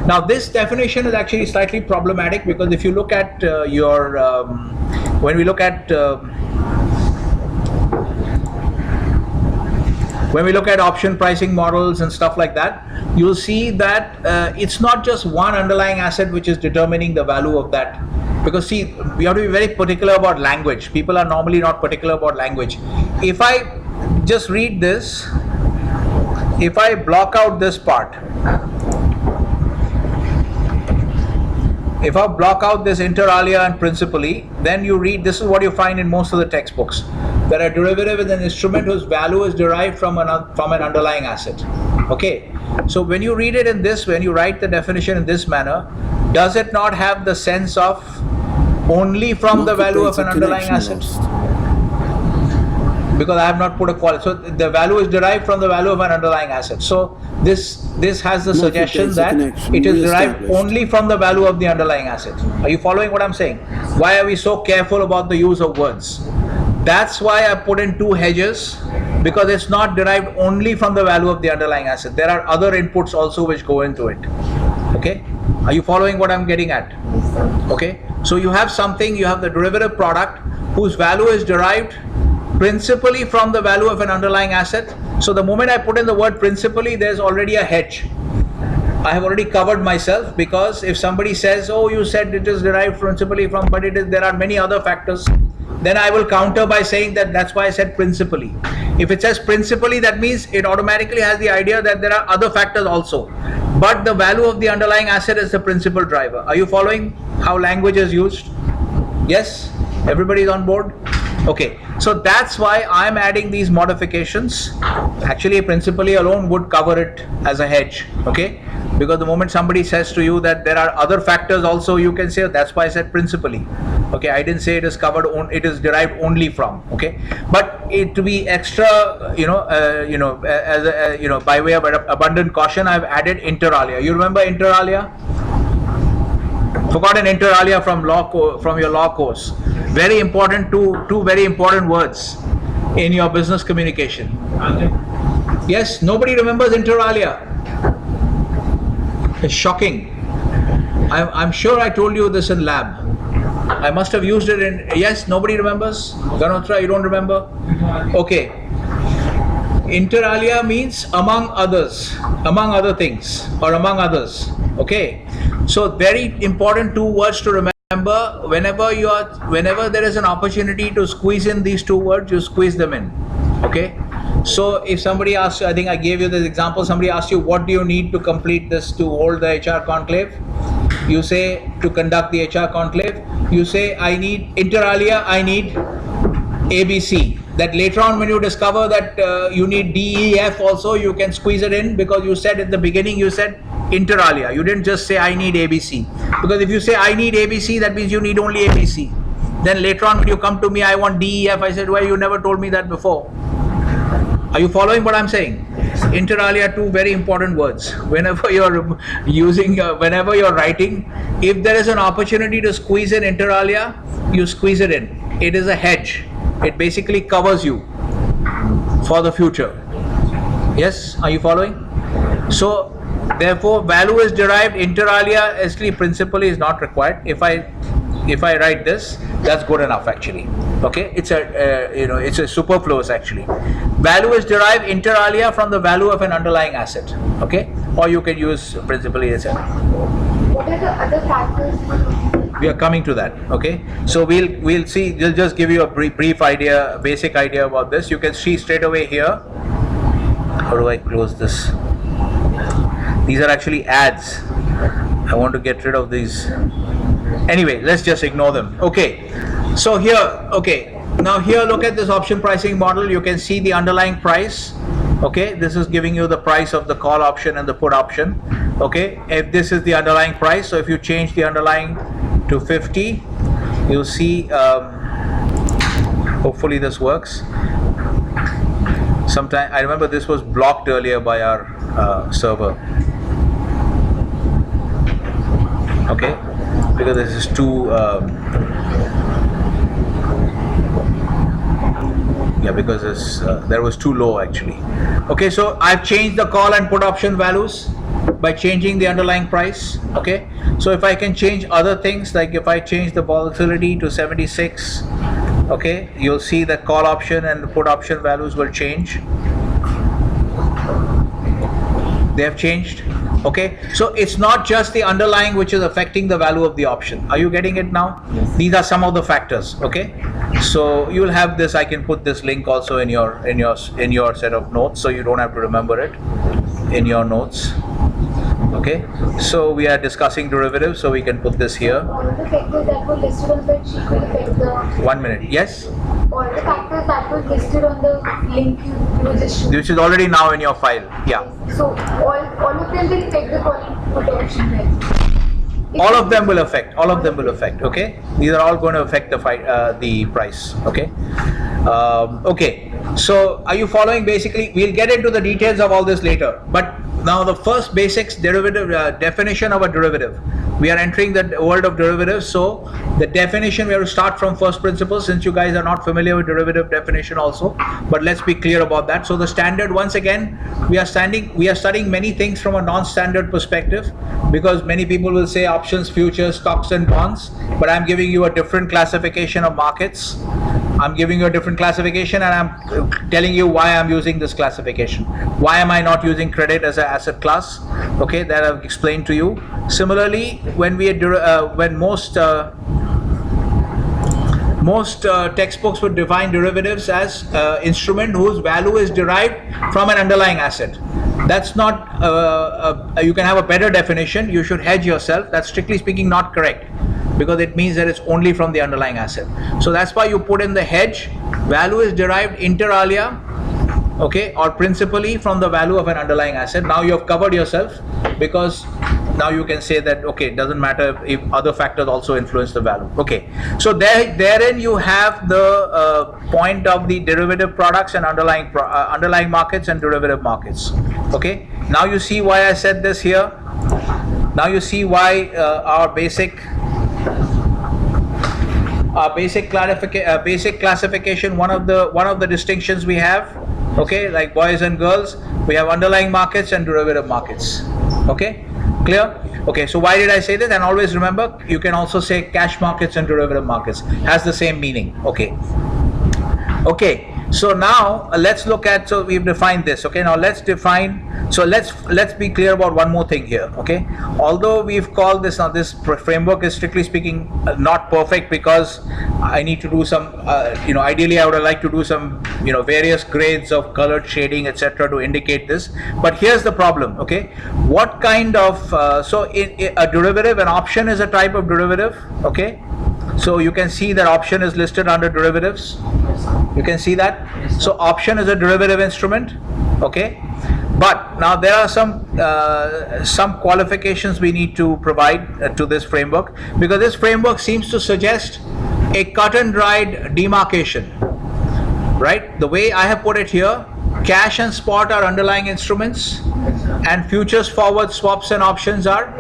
Speaker 1: Now this definition is actually slightly problematic, because if you look at when we look at option pricing models and stuff like that, you'll see that it's not just one underlying asset which is determining the value of that. Because see, we have to be very particular about language. People are normally not particular about language. If I just read this, if I block out this part, if I block out this inter alia and principally, then you read, this is what you find in most of the textbooks, that a derivative is an instrument whose value is derived from an underlying asset. Okay, so when you read it in this, when you write the definition in this manner, does it not have the sense of only from the value of an underlying asset? Because I have not put a quality, so the value is derived from the value of an underlying asset. So this has the suggestion that it is derived only from the value of the underlying asset. Are you following what I'm saying? Why are we so careful about the use of words? That's why I put in 2 hedges, because it's not derived only from the value of the underlying asset. There are other inputs also which go into it. Okay, are you following what I'm getting at? Okay, so you have something, you have the derivative product whose value is derived principally from the value of an underlying asset. So the moment I put in the word principally, there's already a hedge. I have already covered myself, because if somebody says, oh, you said it is derived principally from, but it is, there are many other factors, then I will counter by saying that that's why I said principally. If it says principally, that means it automatically has the idea that there are other factors also, but the value of the underlying asset is the principal driver. Are you following how language is used? Yes? Everybody is on board? Okay, so that's why I'm adding these modifications. Actually, principally alone would cover it as a hedge, okay? Because the moment somebody says to you that there are other factors also, you can say, that's why I said principally. Okay, I didn't say it is covered, it is derived only from, okay? But it to be extra, by way of abundant caution, I've added inter alia. You remember inter alia? Forgotten inter alia from your law course. Very important, two very important words in your business communication. Yes, nobody remembers inter alia. It's shocking. I'm sure I told you this in lab. I must have used it in, yes, nobody remembers? Ganotra, you don't remember? Okay. Inter alia means among others, among other things, or among others. Okay. So very important 2 words to remember. Whenever there is an opportunity to squeeze in these 2 words, you squeeze them in. Okay. So if somebody asks you, I think I gave you this example, somebody asks you, what do you need to complete this to hold the HR conclave? You say, to conduct the HR conclave, you say, I need, inter alia, I need ABC. That later on when you discover that you need DEF also, you can squeeze it in, because you said at the beginning, you said inter alia. You didn't just say I need ABC. Because if you say I need ABC, that means you need only ABC. Then later on when you come to me, I want DEF, I said, well, you never told me that before. Are you following what I'm saying? Inter alia, two very important words. Whenever you're using, whenever you're writing, if there is an opportunity to squeeze in inter alia, you squeeze it in. It is a hedge. It basically covers you for the future. Yes, are you following? So therefore value is derived, inter alia actually principally is not required. If I write this, that's good enough actually. Okay, it's a it's a superfluous actually. Value is derived inter alia from the value of an underlying asset. Okay, or you can use principally as a.
Speaker 3: What are the other factors?
Speaker 1: We are coming to that. Okay, so we'll see. We'll just give you a brief idea, basic idea about this. You can see straight away here. How do I close this? These are actually ads. I want to get rid of these. Anyway, let's just ignore them. Okay, so here, okay, now here look at this option pricing model. You can see the underlying price. Okay, this is giving you the price of the call option and the put option. Okay, if this is the underlying price, so if you change the underlying to 50, you'll see, hopefully this works. Sometime, I remember this was blocked earlier by our server. Okay, because this is too because it's, there was too low actually. Okay, so I've changed the call and put option values by changing the underlying price. Okay, so if I can change other things, like if I change the volatility to 76, okay, you'll see the call option and the put option values will change. They have changed. Okay, so it's not just the underlying which is affecting the value of the option. Are you getting it now?
Speaker 3: Yes.
Speaker 1: These are some of the factors. Okay, so you'll have this. I can put this link also in your set of notes, so you don't have to remember it in your notes. Okay, so we are discussing derivatives, so we can put this here.
Speaker 3: All the factors that were listed on the sheet will affect the.
Speaker 1: 1 minute. Yes.
Speaker 3: All the factors that were listed on the link you just.
Speaker 1: Which is already now in your file. Yeah.
Speaker 3: So all of them will affect the call and put option price.
Speaker 1: All of them will affect. All of them will affect. Okay. These are all going to affect the price. Okay. Okay. So are you following? Basically, we'll get into the details of all this later. But now the first basics derivative definition of a derivative. We are entering the world of derivatives. So the definition, we have to start from first principles, since you guys are not familiar with derivative definition also. But let's be clear about that. So the standard, once again, we are studying many things from a non-standard perspective, because many people will say options, futures, stocks and bonds. But I'm giving you a different classification of markets. I'm giving you a different classification, and I'm telling you why I'm using this classification. Why am I not using credit as an asset class? Okay, that I've explained to you. Similarly, when most textbooks would define derivatives as instrument whose value is derived from an underlying asset. That's not. You can have a better definition. You should hedge yourself. That's strictly speaking not correct, because it means that it's only from the underlying asset. So that's why you put in the hedge. Value is derived inter alia, okay, or principally from the value of an underlying asset. Now you have covered yourself, because now you can say that, okay, it doesn't matter if other factors also influence the value. Okay, so therein you have the point of the derivative products and underlying markets and derivative markets. Okay, now you see why I said this here. Now you see why our basic classification, one of the distinctions we have, okay, like boys and girls, we have underlying markets and derivative markets. Okay, clear? Okay, so why did I say this? And always remember, you can also say cash markets and derivative markets, has the same meaning. Okay, So now let's look at, so we've defined this, okay? Now let's define, so let's be clear about one more thing here, okay? Although we've called this, now this framework is strictly speaking not perfect, because I need to do some, ideally I would like to do some, various grades of colored shading, etc., to indicate this. But here's the problem, okay? What kind of, so a derivative, an option is a type of derivative, okay? So you can see that option is listed under derivatives. You can see that. So option is a derivative instrument, okay? But now there are some qualifications we need to provide to this framework, because this framework seems to suggest a cut and dried demarcation, right? The way I have put it here, cash and spot are underlying instruments, and futures, forwards, swaps and options are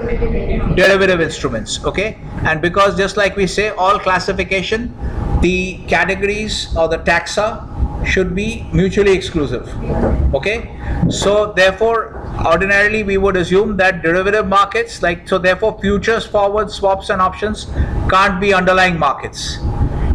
Speaker 1: derivative instruments, okay? And because just like we say, all classification, the categories or the taxa should be mutually exclusive, okay? So therefore, ordinarily we would assume that derivative markets, so therefore futures, forwards, swaps and options can't be underlying markets,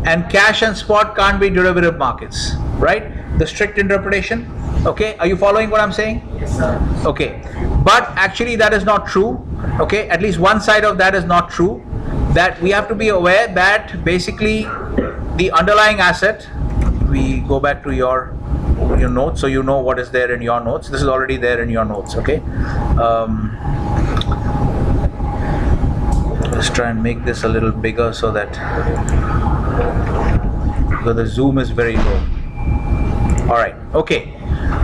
Speaker 1: and cash and spot can't be derivative markets, right? The strict interpretation, okay? Are you following what I'm saying?
Speaker 2: Yes, sir.
Speaker 1: Okay, but actually that is not true, okay? At least one side of that is not true, that we have to be aware that basically the underlying asset, we go back to your notes, so you know what is there in your notes. This is already there in your notes, okay? Let's try and make this a little bigger so that, because the zoom is very low. All right, okay.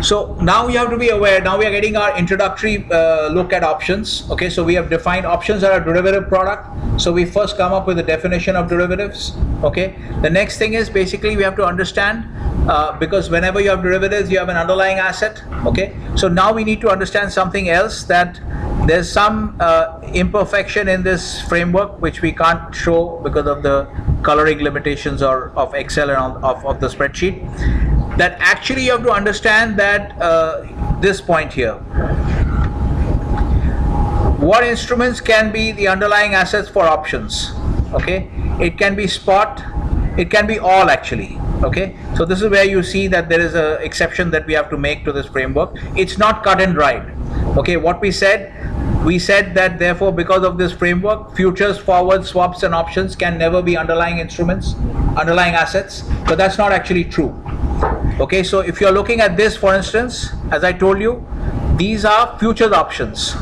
Speaker 1: So now you have to be aware, now we are getting our introductory look at options, okay? So we have defined options are a derivative product. So we first come up with a definition of derivatives, okay? The next thing is basically we have to understand, because whenever you have derivatives, you have an underlying asset, okay? So now we need to understand something else, that there's some imperfection in this framework which we can't show because of the coloring limitations of Excel and of the spreadsheet. That actually you have to understand that this point here. What instruments can be the underlying assets for options? Okay, it can be spot, it can be all actually. Okay, so this is where you see that there is a exception that we have to make to this framework. It's not cut and dried. Okay, what we said that therefore because of this framework, futures, forwards, swaps and options can never be underlying instruments, underlying assets, but that's not actually true. Okay, so if you're looking at this, for instance, as I told you, these are futures options,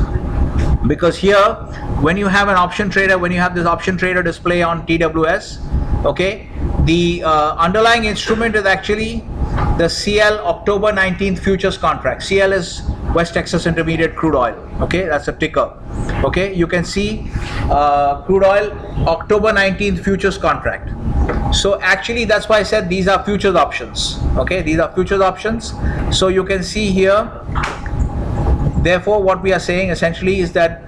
Speaker 1: because here when you have an option trader, when you have this option trader display on TWS, okay, the underlying instrument is actually the CL October 19th futures contract. CL is West Texas Intermediate crude oil, okay, that's a ticker. Okay, you can see crude oil October 19th futures contract. So actually that's why I said these are futures options, okay, these are futures options. So you can see here, therefore what we are saying essentially is that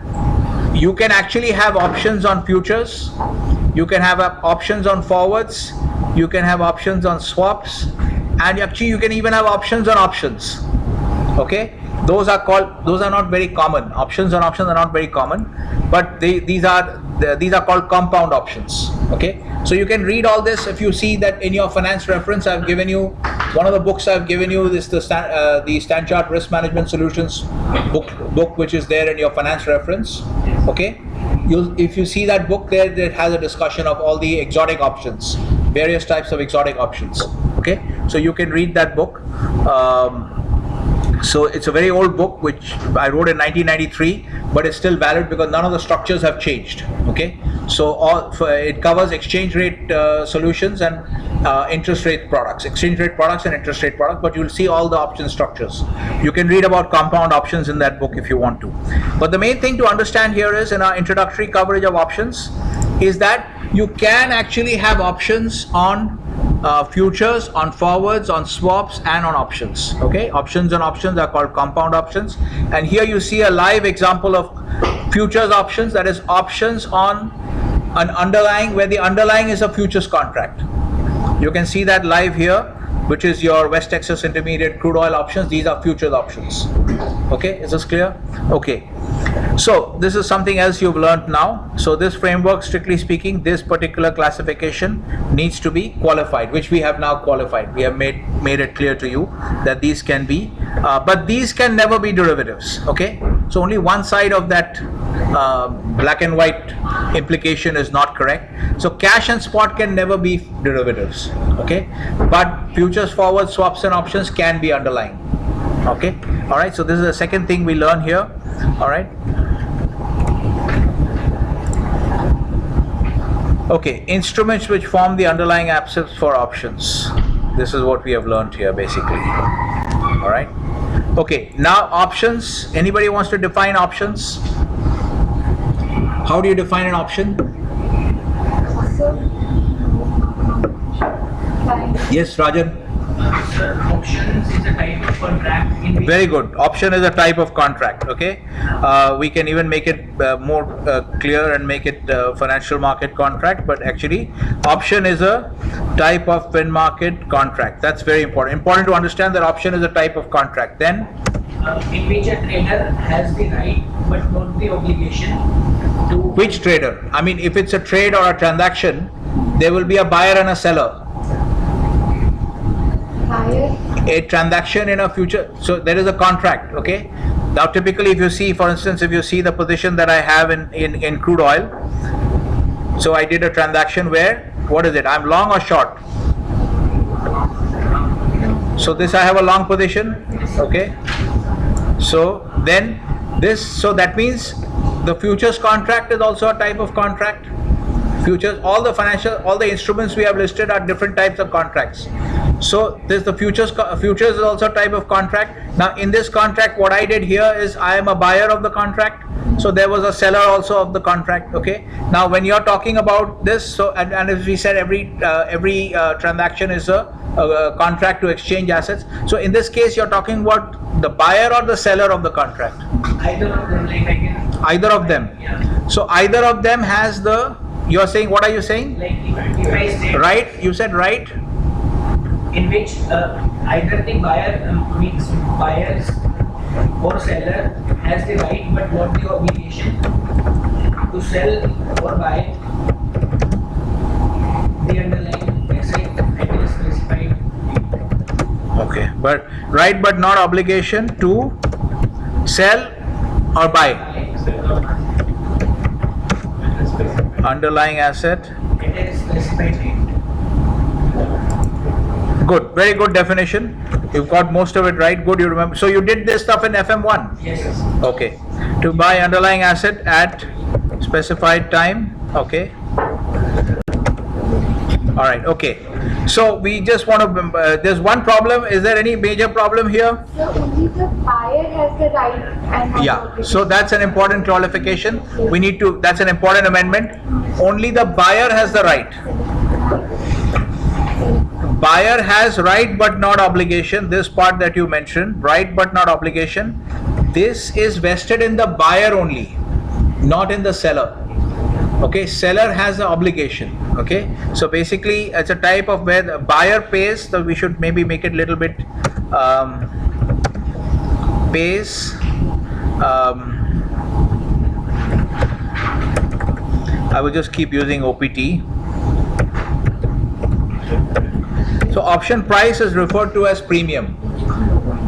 Speaker 1: you can actually have options on futures, you can have options on forwards, you can have options on swaps, and actually you can even have options on options, okay? Those are not very common. Options on options are not very common, but these are called compound options, okay? So you can read all this. If you see that in your finance reference, I've given you one of the books I've given you is the Stand Chart Risk Management Solutions book, which is there in your finance reference, okay? If you see that book there, it has a discussion of all the exotic options, various types of exotic options, okay? So you can read that book. So it's a very old book which I wrote in 1993, but it's still valid because none of the structures have changed, okay? So it covers exchange rate solutions and interest rate products, exchange rate products and interest rate products, but you'll see all the option structures. You can read about compound options in that book if you want to. But the main thing to understand here is, in our introductory coverage of options, is that you can actually have options on futures, on forwards, on swaps and on options, okay? Options on options are called compound options, and here you see a live example of futures options, that is options on an underlying, where the underlying is a futures contract. You can see that live here, which is your West Texas Intermediate crude oil options. These are futures options, okay? Is this clear? Okay. So this is something else you've learned now. So this framework, strictly speaking, this particular classification needs to be qualified, which we have now qualified. We have made made it clear to you that these can be, but these can never be derivatives, okay? So only one side of that black and white implication is not correct. So cash and spot can never be derivatives, okay? But futures, forwards, swaps and options can be underlying, okay? All right, so this is the second thing we learn here, all right? Okay, instruments which form the underlying assets for options. This is what we have learned here basically. All right. Okay, now options. Anybody wants to define options? How do you define an option? Yes, Rajan.
Speaker 2: Options is a type of contract in which
Speaker 1: Very good. Option is a type of contract. Okay, we can even make it more clear and make it financial market contract. But actually, option is a type of fin market contract. That's very important. Important to understand that option is a type of contract. Then,
Speaker 2: in which a trader has the right but not the obligation to.
Speaker 1: which trader? I mean, if it's a trade or a transaction, there will be a buyer and a seller. A transaction in a future, so there is a contract, okay? Now typically if you see, for instance, if you see the position that I have in crude oil, so I did a transaction where, what is it, I'm long or short? So this I have a long position, okay? So then this, so that means the futures contract is also a type of contract. Futures, all the instruments we have listed are different types of contracts. So this, the futures is also a type of contract. Now in this contract, what I did here is I am a buyer of the contract. So there was a seller also of the contract. Okay. Now when you're talking about this, so and as we said, every transaction is a contract to exchange assets. So in this case, you're talking about the buyer or the seller of the contract.
Speaker 2: Either of them, like I can.
Speaker 1: Either of them.
Speaker 2: Yeah.
Speaker 1: So either of them has the. You're saying, what are you saying?
Speaker 2: Like if I say.
Speaker 1: Right. You said right.
Speaker 2: In which either the buyer means buyers or seller has the right but not the obligation to sell or buy the underlying asset that is specified.
Speaker 1: Okay, but right, but not obligation to sell or buy underlying asset.
Speaker 2: It is specified.
Speaker 1: Good, very good definition. You've got most of it right. Good, you remember. So you did this stuff in FM1.
Speaker 2: Yes.
Speaker 1: Okay, to buy underlying asset at specified time. Okay. All right. Okay. So we just want to. There's one problem. Is there any major problem here?
Speaker 3: So only the buyer has the right and has
Speaker 1: Yeah,
Speaker 3: obligation.
Speaker 1: so that's an important qualification. We need to, that's an important amendment. Only the buyer has the right. Buyer has right but not obligation. This part that you mentioned, right but not obligation, this is vested in the buyer only, not in the seller. Okay, seller has the obligation. Okay, so basically it's a type of where the buyer pays, so we should maybe make it a little bit pays I will just keep using OPT. So option price is referred to as premium.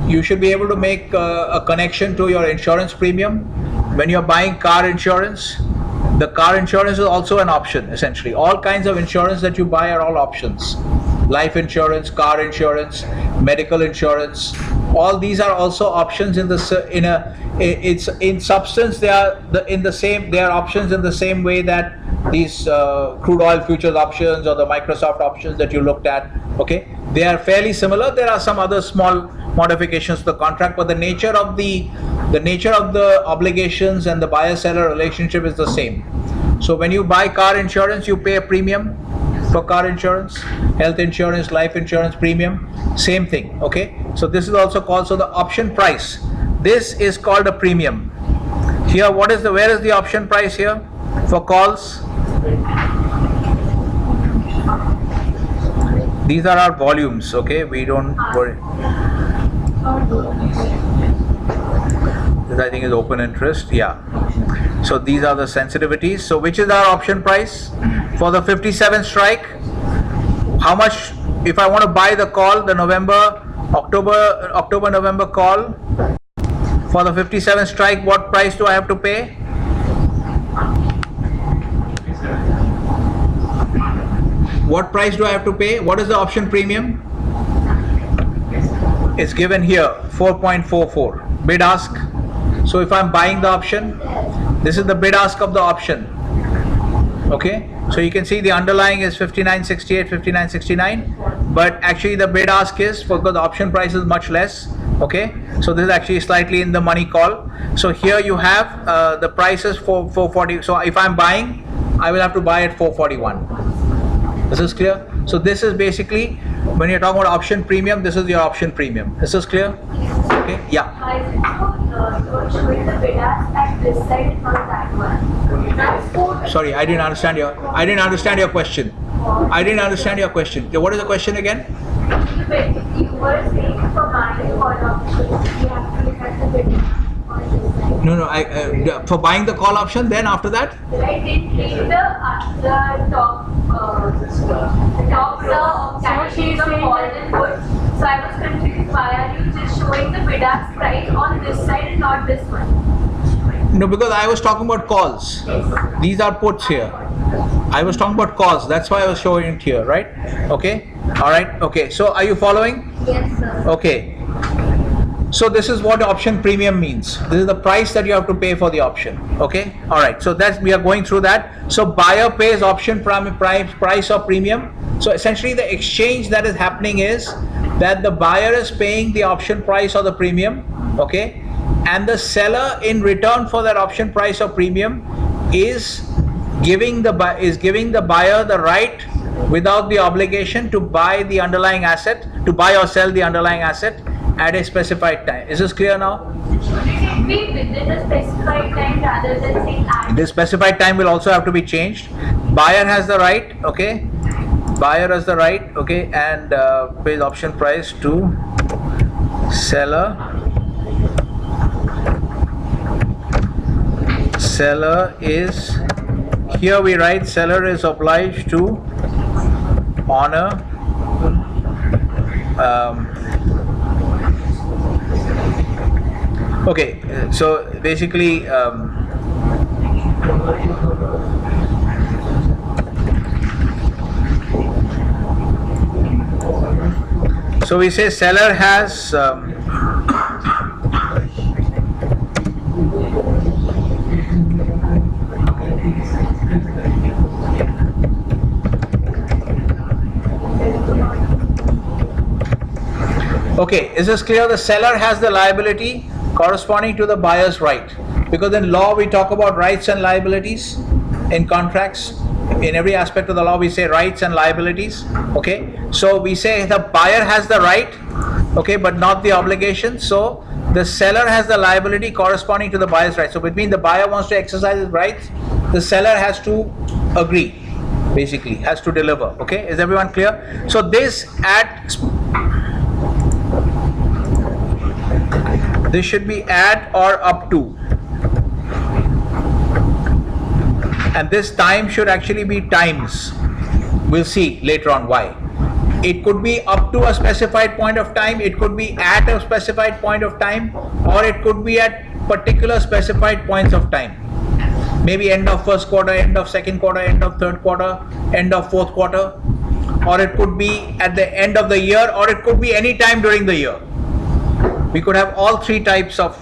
Speaker 1: You should be able to make a connection to your insurance premium. When you're buying car insurance, the car insurance is also an option essentially. All kinds of insurance that you buy are all options. Life insurance, car insurance, medical insurance, all these are also options in in substance they are they are options in the same way that these crude oil futures options or the Microsoft options that you looked at. Okay, they are fairly similar. There are some other small modifications to the contract, but the nature of the obligations and the buyer-seller relationship is the same. So when you buy car insurance, you pay a premium for car insurance, health insurance, life insurance premium, same thing. Okay, so this is also called, so the option price, this is called a premium. Here, where is the option price here for calls? These are our volumes. Okay, we don't worry. This I think is open interest. Yeah. So these are the sensitivities. So which is our option price for the 57 strike? How much if I want to buy the call, the October-November call for the 57 strike, what price do I have to pay? What price do I have to pay? What is the option premium? It's given here, 4.44 bid ask. So if I'm buying the option, this is the bid ask of the option. Okay, so you can see the underlying is 59.68, 59.69, but actually the bid ask is, because the option price is much less. Okay, so this is actually slightly in the money call. So here you have the prices for 440. So if I'm buying, I will have to buy at 441. This is clear? So this is basically, when you're talking about option premium, this is your option premium. This is clear? Okay, yeah.
Speaker 3: You're showing the bid ask at this side and not that one. That's 4.
Speaker 1: Sorry, I didn't understand your question. I didn't understand your question. What is the question again?
Speaker 3: You were saying for buying call option, you have to look at the bid ask on this side.
Speaker 1: No, for buying the call option, then after that?
Speaker 3: I didn't read the top categories of call and put. So I was confused. Why are you just showing the bid ask price on this side and not this one?
Speaker 1: No, because I was talking about calls. These are puts here. I was talking about calls. That's why I was showing it here, right? Okay. All right. Okay. So are you following?
Speaker 3: Yes, sir.
Speaker 1: Okay. So this is what option premium means. This is the price that you have to pay for the option. Okay. All right. So that's, we are going through that. So buyer pays option price or premium. So essentially the exchange that is happening is that the buyer is paying the option price or the premium. Okay. And the seller, in return for that option price or premium, is giving the buyer the right without the obligation to buy the underlying asset, to buy or sell the underlying asset at a specified time. Is this clear now?
Speaker 3: Should it be within a specified time rather than saying at?
Speaker 1: This specified time will also have to be changed. Buyer has the right, okay? Buyer has the right, okay, and pays option price to seller. Seller is, here we write, seller is obliged to honor okay, so basically so we say seller has okay, is this clear? The seller has the liability corresponding to the buyer's right, because in law we talk about rights and liabilities in contracts. In every aspect of the law we say rights and liabilities. Okay, so we say the buyer has the right, okay, but not the obligation. So the seller has the liability corresponding to the buyer's right. So between the buyer wants to exercise his rights, the seller has to agree, basically has to deliver. Okay, is everyone clear? So this should be at or up to, and this time should actually be times. We'll see later on why. It could be up to a specified point of time, it could be at a specified point of time, or it could be at particular specified points of time. Maybe end of first quarter, end of second quarter, end of third quarter, end of fourth quarter, or it could be at the end of the year, or it could be any time during the year. We could have all three types of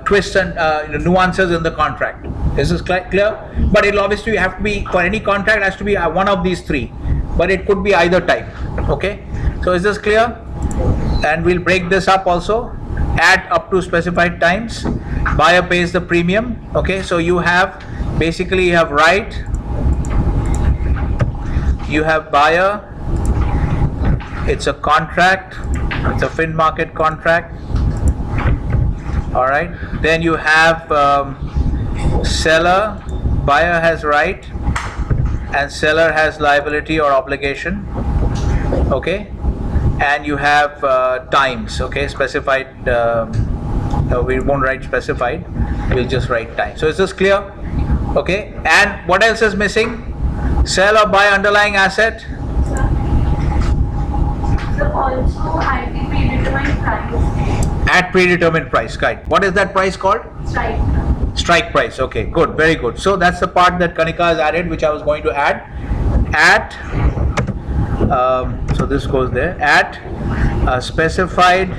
Speaker 1: twists and nuances in the contract. Is this clear? But it'll obviously have to be, for any contract, it has to be one of these three. But it could be either type. Okay? So is this clear? And we'll break this up also. At up to specified times. Buyer pays the premium. Okay? So you have, basically you have right. You have buyer. It's a contract. It's a fin market contract. All right. Then you have seller. Buyer has right, and seller has liability or obligation. Okay. And you have times. Okay. Specified. We won't write specified. We'll just write time. So is this clear? Okay. And what else is missing? Sell or buy underlying asset.
Speaker 3: So also at the predetermined price.
Speaker 1: At predetermined price, right? What is that price called?
Speaker 3: Strike.
Speaker 1: Strike price. Okay, good, very good. So that's the part that Kanika has added, which I was going to add. At so this goes there. At a specified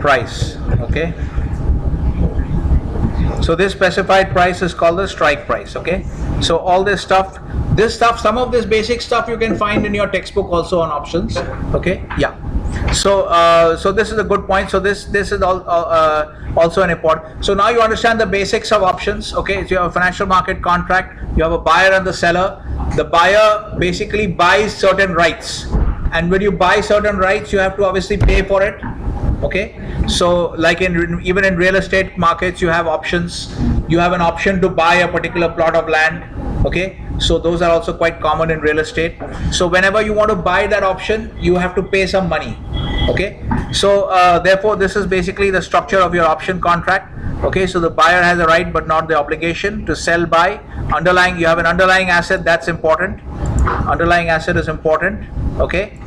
Speaker 1: price. Okay. So this specified price is called the strike price. Okay. So all this stuff, some of this basic stuff you can find in your textbook also on options. Okay. Yeah. So this is a good point. So this is also an important. So now you understand the basics of options. Okay. So you have a financial market contract. You have a buyer and the seller. The buyer basically buys certain rights, and when you buy certain rights, you have to obviously pay for it. Okay. So like even in real estate markets, you have options. You have an option to buy a particular plot of land. Okay. So those are also quite common in real estate. So whenever you want to buy that option, you have to pay some money. Okay. So therefore, this is basically the structure of your option contract. Okay. So the buyer has a right but not the obligation to sell by underlying. You have an underlying asset, that's important. Underlying asset is important. Okay.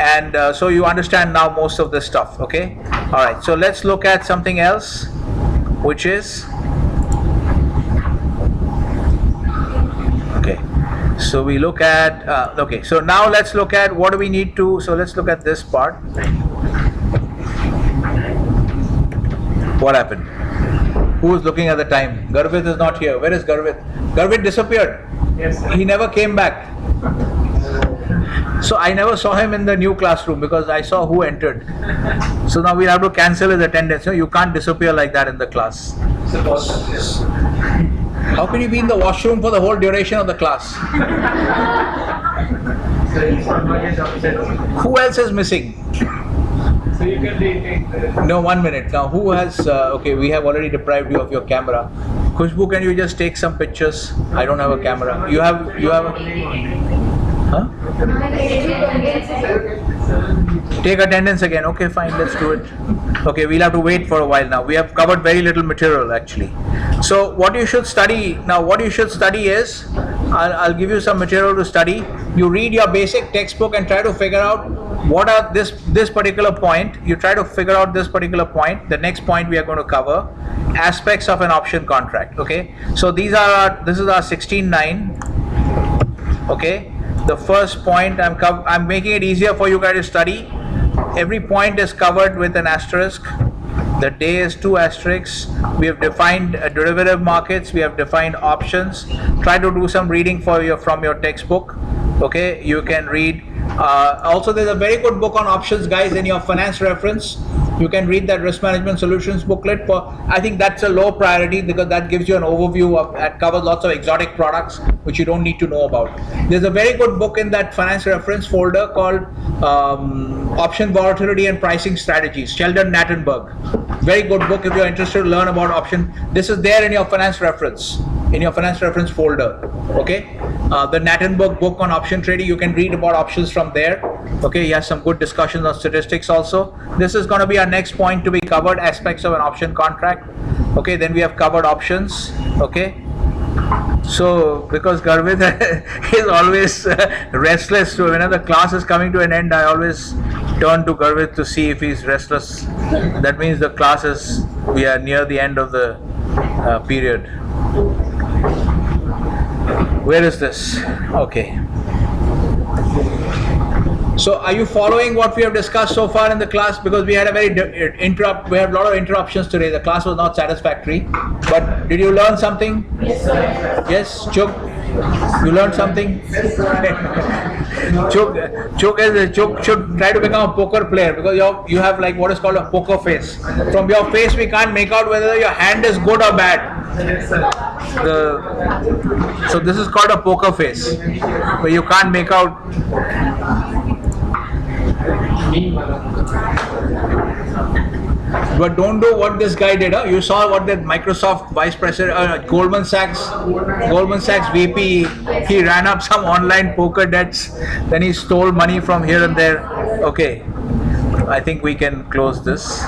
Speaker 1: And so you understand now most of this stuff. Okay. All right. So let's look at something else, which is okay. So we look at okay. So now let's look at what do we need to. So let's look at this part. What happened? Who is looking at the time? Garvit is not here. Where is Garvit? Garvit disappeared.
Speaker 2: Yes, sir.
Speaker 1: He never came back. So I never saw him in the new classroom because I saw who entered. So now we'll have to cancel his attendance. You can't disappear like that in the class. How can you be in the washroom for the whole duration of the class? Who else is missing?
Speaker 2: So you can take
Speaker 1: No, 1 minute. Now who has, okay, we have already deprived you of your camera. Khushbu, can you just take some pictures? I don't have a camera. You have, huh? Take attendance again. Okay, fine, let's do it. Okay, we'll have to wait for a while now. We have covered very little material actually. So what you should study, now what you should study is, I'll give you some material to study. You read your basic textbook and try to figure out what are this particular point. You try to figure out this particular point. The next point we are going to cover, aspects of an option contract. Okay, so this is our 16.9. Okay. The first point I'm making it easier for you guys to study. Every point is covered with an asterisk. The day is 2 asterisks. We have defined derivative markets. We have defined options. Try to do some reading from your textbook. Okay, you can read. Also, there's a very good book on options, guys, in your finance reference. You can read that risk management solutions booklet. I think that's a low priority because that gives you an overview of, that covers lots of exotic products which you don't need to know about. There's a very good book in that finance reference folder called Option Volatility and Pricing Strategies, Sheldon Nattenberg. Very good book if you're interested to learn about option. This is there in your finance reference folder. Okay, the Nattenberg book on option trading, you can read about options from there. Okay, he has some good discussions on statistics also. This is going to be our next point to be covered, aspects of an option contract. Okay, then we have covered options. Okay, so because Garvit is always restless, so whenever the class is coming to an end, I always turn to Garvit to see if he's restless. That means the class is, we are near the end of the period. Where is this? Okay. So are you following what we have discussed so far in the class? Because we had a very we had a lot of interruptions today. The class was not satisfactory. But did you learn something?
Speaker 3: Yes, sir.
Speaker 1: Yes, Chuk? You learned something? Chuk should try to become a poker player because you have like what is called a poker face. From your face we can't make out whether your hand is good or bad. So this is called a poker face, where you can't make out. But don't do what this guy did. You saw what that Microsoft vice president, Goldman Sachs VP, he ran up some online poker debts, then he stole money from here and there. Okay. I think we can close this.